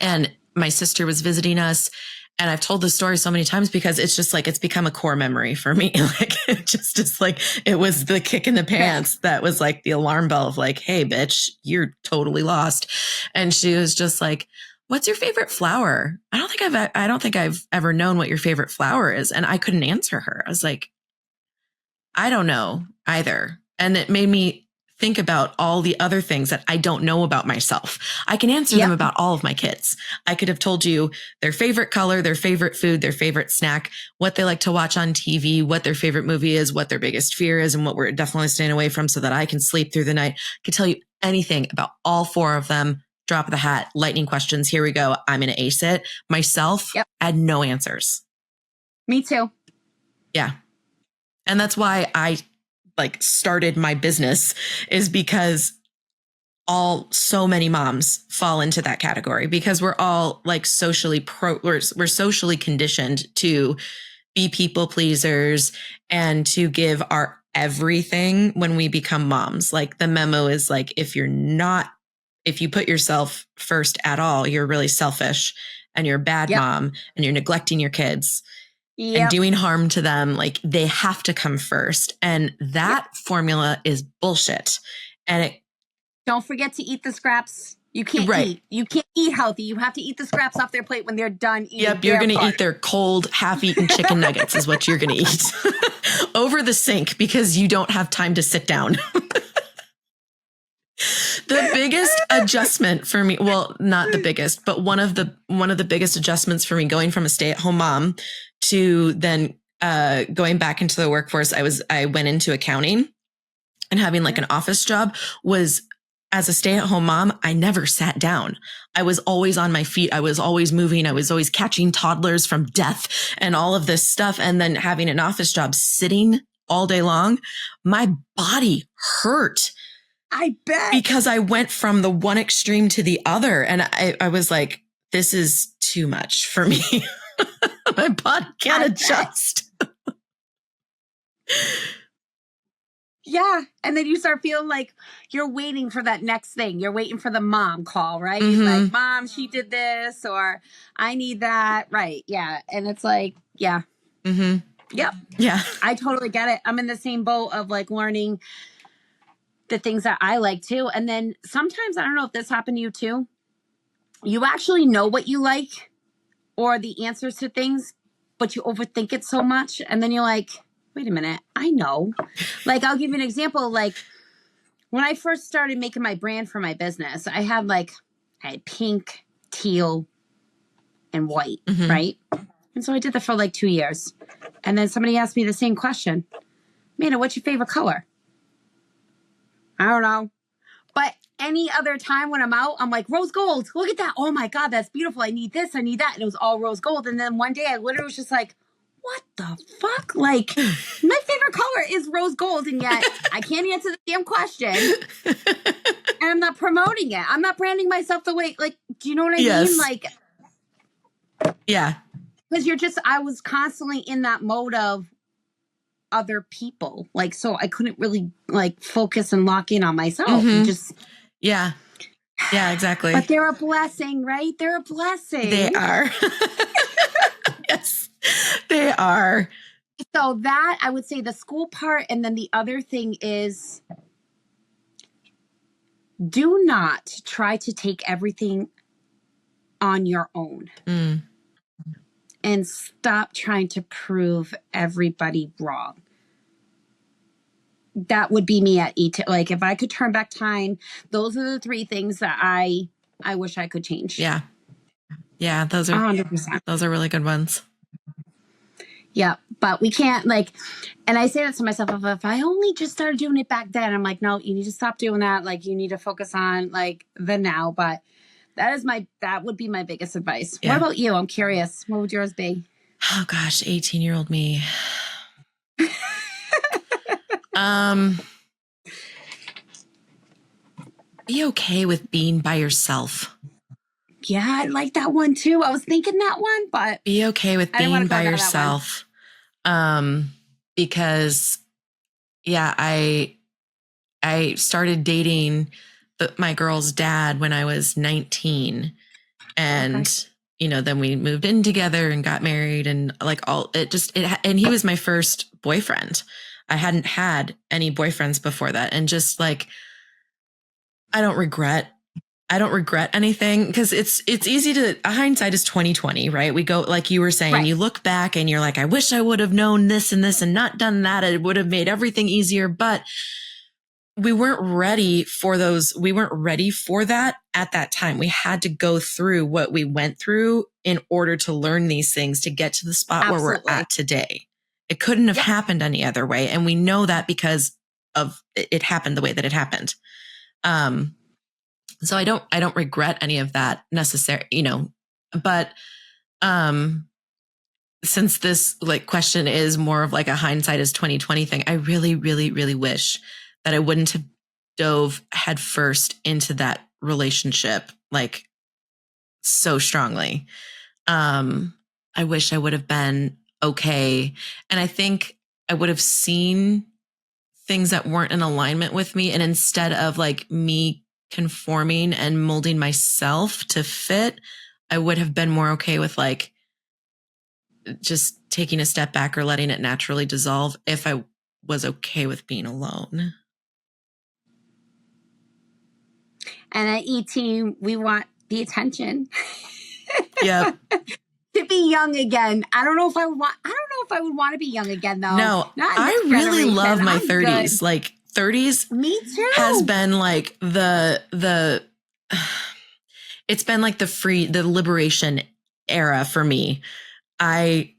And my sister was visiting us. And I've told this story so many times because it's just like, it's become a core memory for me. Like it just is like, it was the kick in the pants that was like the alarm bell of like, hey, bitch, you're totally lost. And she was just like, what's your favorite flower? I don't think I've ever known what your favorite flower is. And I couldn't answer her. I was like, I don't know either. And it made me think about all the other things that I don't know about myself. I can answer them about all of my kids. I could have told you their favorite color, their favorite food, their favorite snack, what they like to watch on TV, what their favorite movie is, what their biggest fear is, and what we're definitely staying away from so that I can sleep through the night. I could tell you anything about all 4 of them. Drop of the hat, lightning questions. Here we go. I'm going to ace it. Myself, I had no answers. Me too. Yeah. And that's why I started my business, is because so many moms fall into that category, because we're all like we're socially conditioned to be people pleasers and to give our everything when we become moms. Like the memo is like, if you put yourself first at all, you're really selfish and you're a bad mom and you're neglecting your kids. And doing harm to them. Like they have to come first. And that formula is bullshit. And don't forget to eat the scraps. You can't eat. You can't eat healthy. You have to eat the scraps off their plate when they're done eating. Yep, you're going to eat their cold, half-eaten chicken nuggets is what you're going to eat over the sink, because you don't have time to sit down. The biggest adjustment for me, well, not the biggest, but one of the biggest adjustments for me going from a stay-at-home mom to then going back into the workforce, I went into accounting, and having like an office job was, as a stay-at-home mom, I never sat down. I was always on my feet. I was always moving. I was always catching toddlers from death and all of this stuff. And then having an office job sitting all day long, my body hurt. I bet. Because I went from the one extreme to the other. And I was like, this is too much for me. My body can't adjust. Yeah. And then you start feeling like you're waiting for that next thing. You're waiting for the mom call, right? Like, Mom, she did this, or I need that. Right. Yeah. And it's like, yeah. Yep. Yeah. I totally get it. I'm in the same boat of like learning the things that I like too. And then sometimes, I don't know if this happened to you too, you actually know what you like or the answers to things, but you overthink it so much. And then you're like, wait a minute, I know. Like, I'll give you an example. Like when I first started making my brand for my business, I had pink, teal, and white, right? And so I did that for like 2 years. And then somebody asked me the same question. Amanda, what's your favorite color? I don't know. But any other time when I'm out, I'm like, rose gold. Look at that. Oh my God, that's beautiful. I need this. I need that. And it was all rose gold. And then one day I literally was just like, what the fuck? Like, my favorite color is rose gold. And yet I can't answer the damn question. And I'm not promoting it. I'm not branding myself the way, like, do you know what I mean? Like, yeah. Because I was constantly in that mode of other people. Like, so I couldn't really like focus and lock in on myself. And just. Yeah. Yeah, exactly. But they're a blessing, right? They're a blessing. They are. Yes, they are. So that, I would say the school part. And then the other thing is, do not try to take everything on your own. And stop trying to prove everybody wrong. That would be me at ET. Like, if I could turn back time, those are the 3 things that I wish I could change. Yeah. Yeah, those are 100%. Those are really good ones. Yeah, but we can't and I say that to myself, if I only just started doing it back then, I'm like, no, you need to stop doing that. Like, you need to focus on like the now. But that would be my biggest advice. Yeah. What about you? I'm curious. What would yours be? Oh gosh, 18-year-old me. Be okay with being by yourself. Yeah, I like that one too. I was thinking that one, but be okay with being by yourself. Because I started dating my girl's dad when I was 19, and then we moved in together and got married, and like and he was my first boyfriend. I hadn't had any boyfriends before that, and just like I don't regret anything, because it's easy to, hindsight is 2020, right? We go, like you were saying, you look back and you're like, I wish I would have known this and this and not done that. It would have made everything easier. But we weren't ready for those. We weren't ready for that at that time. We had to go through what we went through in order to learn these things to get to the spot where we're at today. It couldn't have happened any other way. And we know that because of it happened the way that it happened. So I don't regret any of that necessary, but, since this like question is more of like a hindsight is 2020 thing, I really, really, really wish that I wouldn't have dove headfirst into that relationship like so strongly. I wish I would have been okay. And I think I would have seen things that weren't in alignment with me. And instead of like me conforming and molding myself to fit, I would have been more okay with like just taking a step back or letting it naturally dissolve if I was okay with being alone. And at E-Team, we want the attention. Yep. To be young again. I don't know if I would want to be young again though. No, I really love my 30s. Good. Like 30s. Me too. Has been like it's been like the liberation era for me. I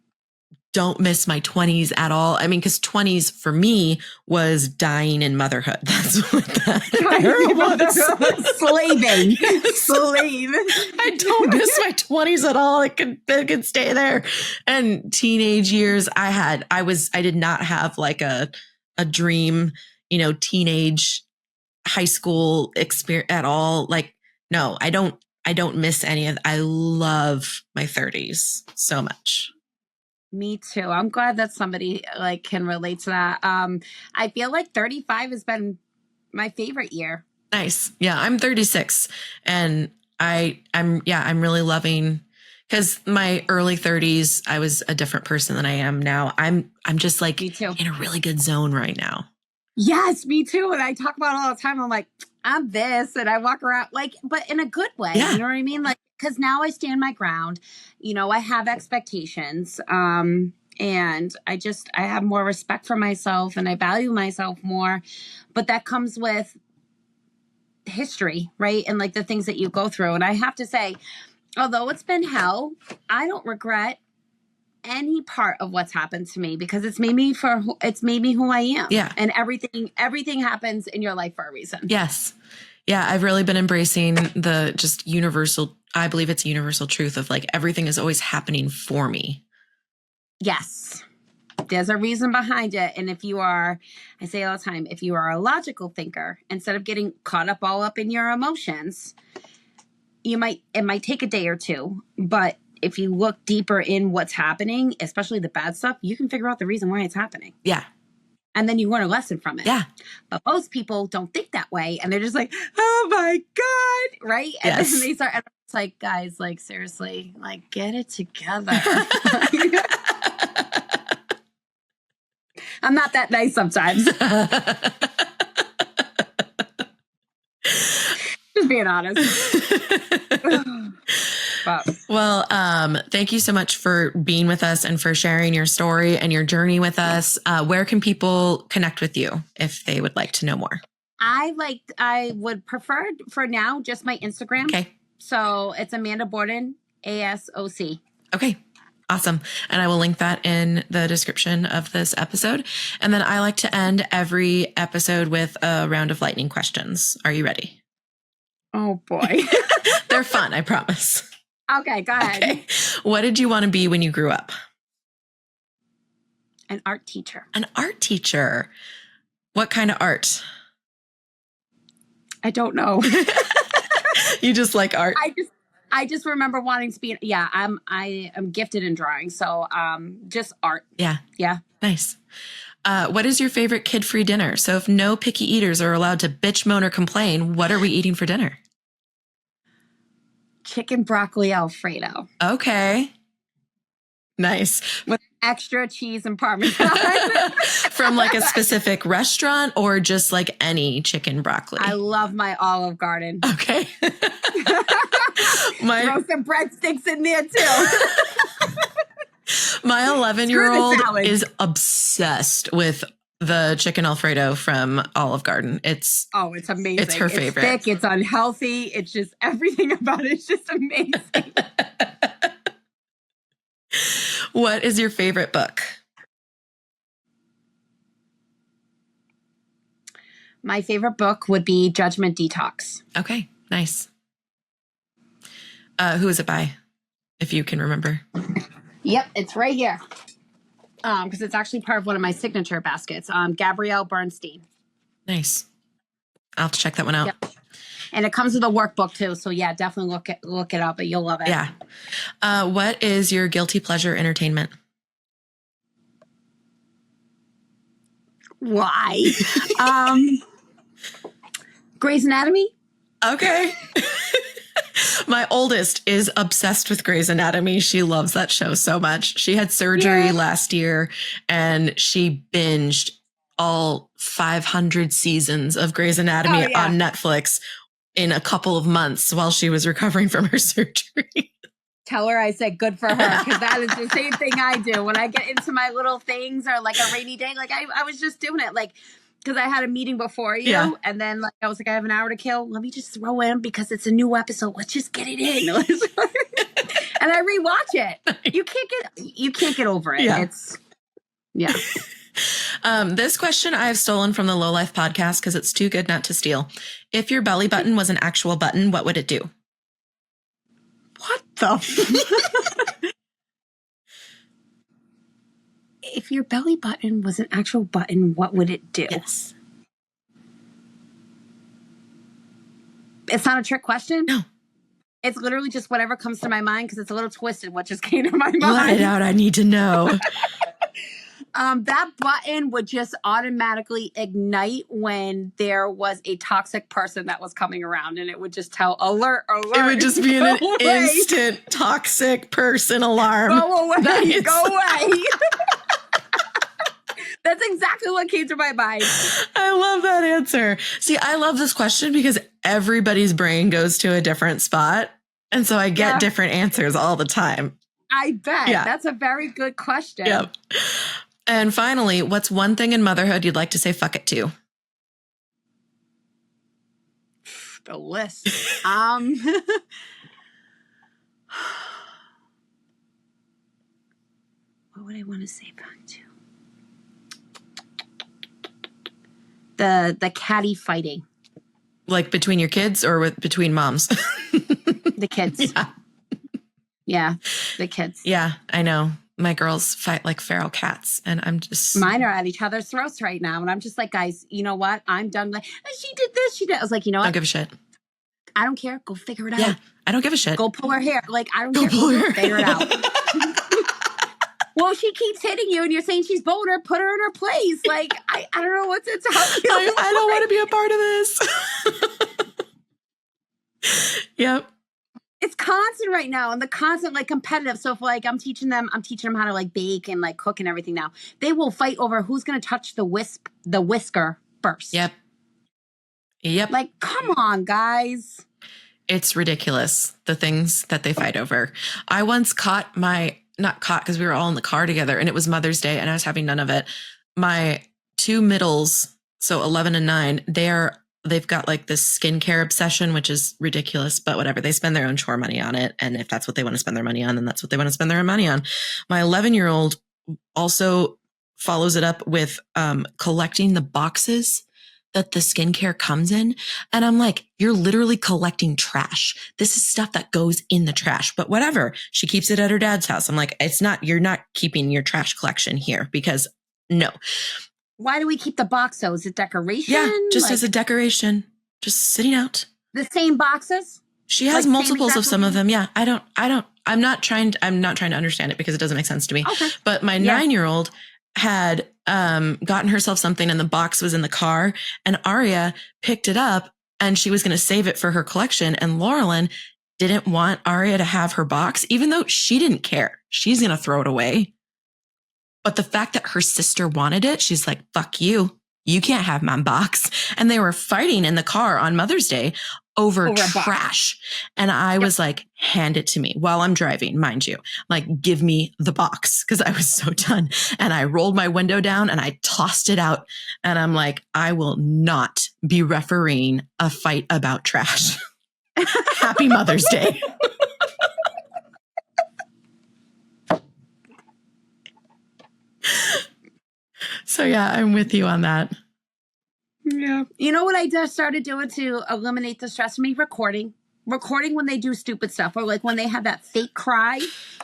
don't miss my 20s at all. I mean, because 20s for me was dying in motherhood. That's what that era was. Slaving. Slave. I don't miss my 20s at all. It could stay there. And teenage years, I did not have like a dream, teenage high school experience at all. Like, no, I don't miss any of. I love my 30s so much. Me too. I'm glad that somebody like can relate to that. I feel like 35 has been my favorite year. Nice. Yeah, I'm 36 and I'm really loving because my early 30s, I was a different person than I am now. I'm just like in a really good zone right now. Yes, me too. And I talk about it all the time. I'm like, I'm this, and I walk around like, but in a good way. Yeah. You know what I mean? Like, because now I stand my ground. I have expectations. And I have more respect for myself and I value myself more. But that comes with history, right? And like the things that you go through. And I have to say, although it's been hell, I don't regret any part of what's happened to me because it's made me who I am. Yeah. And everything happens in your life for a reason. Yes. Yeah. I've really been embracing the just universal, I believe it's a universal truth of like, everything is always happening for me. Yes. There's a reason behind it. And I say all the time, if you are a logical thinker, instead of getting caught up all up in your emotions, it might take a day or two, but if you look deeper in what's happening, especially the bad stuff, you can figure out the reason why it's happening. Yeah. And then you learn a lesson from it. Yeah. But most people don't think that way. And they're just like, oh my God. Right. And yes. then they start, and it's like, guys, like, seriously, like, get it together. I'm not that nice sometimes. Just being honest. Well, thank you so much for being with us and for sharing your story and your journey with us. Where can people connect with you if they would like to know more? I would prefer for now just my Instagram. Okay. So it's Amanda Borden, ASOC. Okay. Awesome. And I will link that in the description of this episode. And then I like to end every episode with a round of lightning questions. Are you ready? Oh boy. They're fun, I promise. Okay, go ahead. Okay. What did you want to be when you grew up? An art teacher. An art teacher. What kind of art? I don't know. You just like art? I just remember wanting to be. Yeah, I am gifted in drawing, so just art. Yeah. Yeah. Nice. What is your favorite kid-free dinner? So if no picky eaters are allowed to bitch, moan, or complain, what are we eating for dinner? Chicken broccoli Alfredo. Okay. Nice. With extra cheese and Parmesan. From like a specific restaurant or just like any chicken broccoli? I love my Olive Garden. Okay. Throw some breadsticks in there too. My 11-year-old is obsessed with the chicken Alfredo from Olive Garden. It's amazing. It's her favorite. It's thick. It's unhealthy. It's just everything about it is just amazing. What is your favorite book? My favorite book would be Judgment Detox. Okay, nice. Who is it by, if you can remember? Yep, it's right here. Because it's actually part of one of my signature baskets. Gabrielle Bernstein. Nice. I'll have to check that one out. Yep. And it comes with a workbook too. So yeah, definitely look it up. But you'll love it. Yeah. What is your guilty pleasure entertainment? Why? Grey's Anatomy. Okay. My oldest is obsessed with Grey's Anatomy. She loves that show so much. She had surgery last year and she binged all 500 seasons of Grey's Anatomy on Netflix in a couple of months while she was recovering from her surgery. Tell her I said good for her, because that is the same thing I do when I get into my little things, or like a rainy day. Like I was just doing it, like, because I had a meeting before you, and then like I was like, I have an hour to kill. Let me just throw in because it's a new episode. Let's just get it in, and I rewatch it. You can't get over it. Yeah. This question I have stolen from the Low Life podcast because it's too good not to steal. If your belly button was an actual button, what would it do? What the? If your belly button was an actual button, what would it do? Yes. It's not a trick question? No. It's literally just whatever comes to my mind, because it's a little twisted what just came to my mind. Let it out. I need to know. That button would just automatically ignite when there was a toxic person that was coming around, and it would just tell alert. It would just be an instant toxic person alarm. Go away. Nice. Go away. That's exactly what came to my mind. I love that answer. See, I love this question because everybody's brain goes to a different spot. And so I get different answers all the time. I bet. Yeah. That's a very good question. Yep. And finally, what's one thing in motherhood you'd like to say fuck it to? The list. What would I want to say fuck to? The catty fighting. Like between your kids or between moms? The kids. Yeah, the kids. Yeah, I know. My girls fight like feral cats, and I'm just... Mine are at each other's throats right now, and I'm just like, guys, you know what? I'm done. Like, she did this, she did... I was like, you know what? Don't give a shit. I don't care. Go figure it out. Yeah, I don't give a shit. Go pull her hair. Like, I don't care. Go figure it out. Well, she keeps hitting you and you're saying she's boner, put her in her place. Like, I don't know what to tell you. I don't want to be a part of this. Yep. It's constant right now, and the constant like competitive. So if like I'm teaching them how to like bake and like cook and everything now. They will fight over who's going to touch the whisker first. Yep. Like, come on, guys. It's ridiculous, the things that they fight over. I once not caught because we were all in the car together and it was Mother's Day and I was having none of it. My two middles, so 11 and 9, they've got like this skincare obsession, which is ridiculous, but whatever. They spend their own chore money on it. And if that's what they want to spend their money on, then that's what they want to spend their own money on. My 11-year-old also follows it up with collecting the boxes that the skincare comes in. And I'm like, you're literally collecting trash. This is stuff that goes in the trash, but whatever. She keeps it at her dad's house. I'm like, you're not keeping your trash collection here because no. Why do we keep the box though? Is it decoration? Yeah, just as a decoration, just sitting out. The same boxes? She has multiples of some of them. Yeah, I'm not trying to understand it because it doesn't make sense to me. Okay. But my 9-year-old had gotten herself something and the box was in the car and Aria picked it up and she was going to save it for her collection. And Laurelyn didn't want Aria to have her box, even though she didn't care. She's going to throw it away. But the fact that her sister wanted it, she's like, fuck you. You can't have my box. And they were fighting in the car on Mother's Day over Over a box. trash. And I was like, hand it to me while I'm driving, mind you, like, give me the box, because I was so done. And I rolled my window down and I tossed it out. And I'm like, I will not be refereeing a fight about trash. Happy Mother's Day. So yeah, I'm with you on that. Yeah. You know what I just started doing to eliminate the stress for me? Recording when they do stupid stuff, or like when they have that fake cry.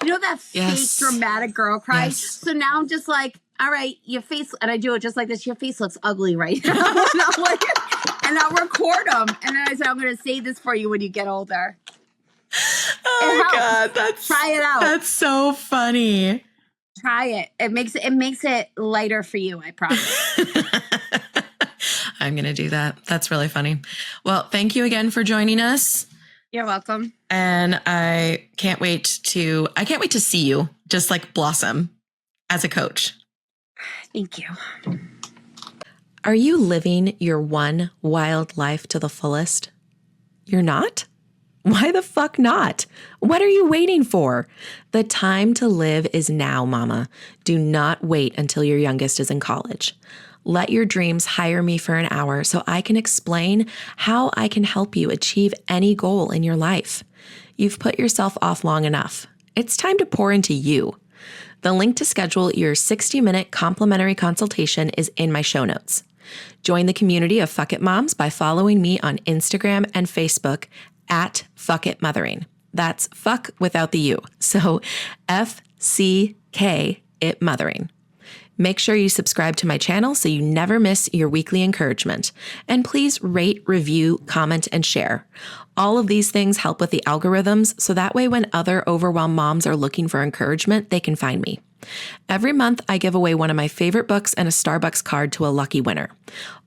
You know, that fake dramatic girl cry? Yes. So now I'm just like, all right, your face, and I do it just like this, your face looks ugly right now. And I'll record them. And then I say, I'm going to say this for you when you get older. Oh my God. Try it out. That's so funny. Try it. It makes it lighter for you, I promise. I'm going to do that. That's really funny. Well, thank you again for joining us. You're welcome. And I can't wait to see you just like blossom as a coach. Thank you. Are you living your one wild life to the fullest? You're not? Why the fuck not? What are you waiting for? The time to live is now, mama. Do not wait until your youngest is in college. Let your dreams hire me for an hour so I can explain how I can help you achieve any goal in your life. You've put yourself off long enough. It's time to pour into you. The link to schedule your 60-minute complimentary consultation is in my show notes. Join the community of Fuck It Moms by following me on Instagram and Facebook at Fuck It Mothering. That's fuck without the U. So FCK It Mothering. Make sure you subscribe to my channel so you never miss your weekly encouragement. And please rate, review, comment, and share. All of these things help with the algorithms, so that way when other overwhelmed moms are looking for encouragement, they can find me. Every month, I give away one of my favorite books and a Starbucks card to a lucky winner.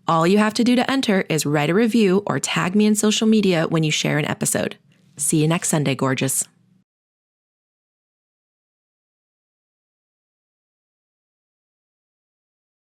All you have to do to enter is write a review or tag me in social media when you share an episode. See you next Sunday, gorgeous.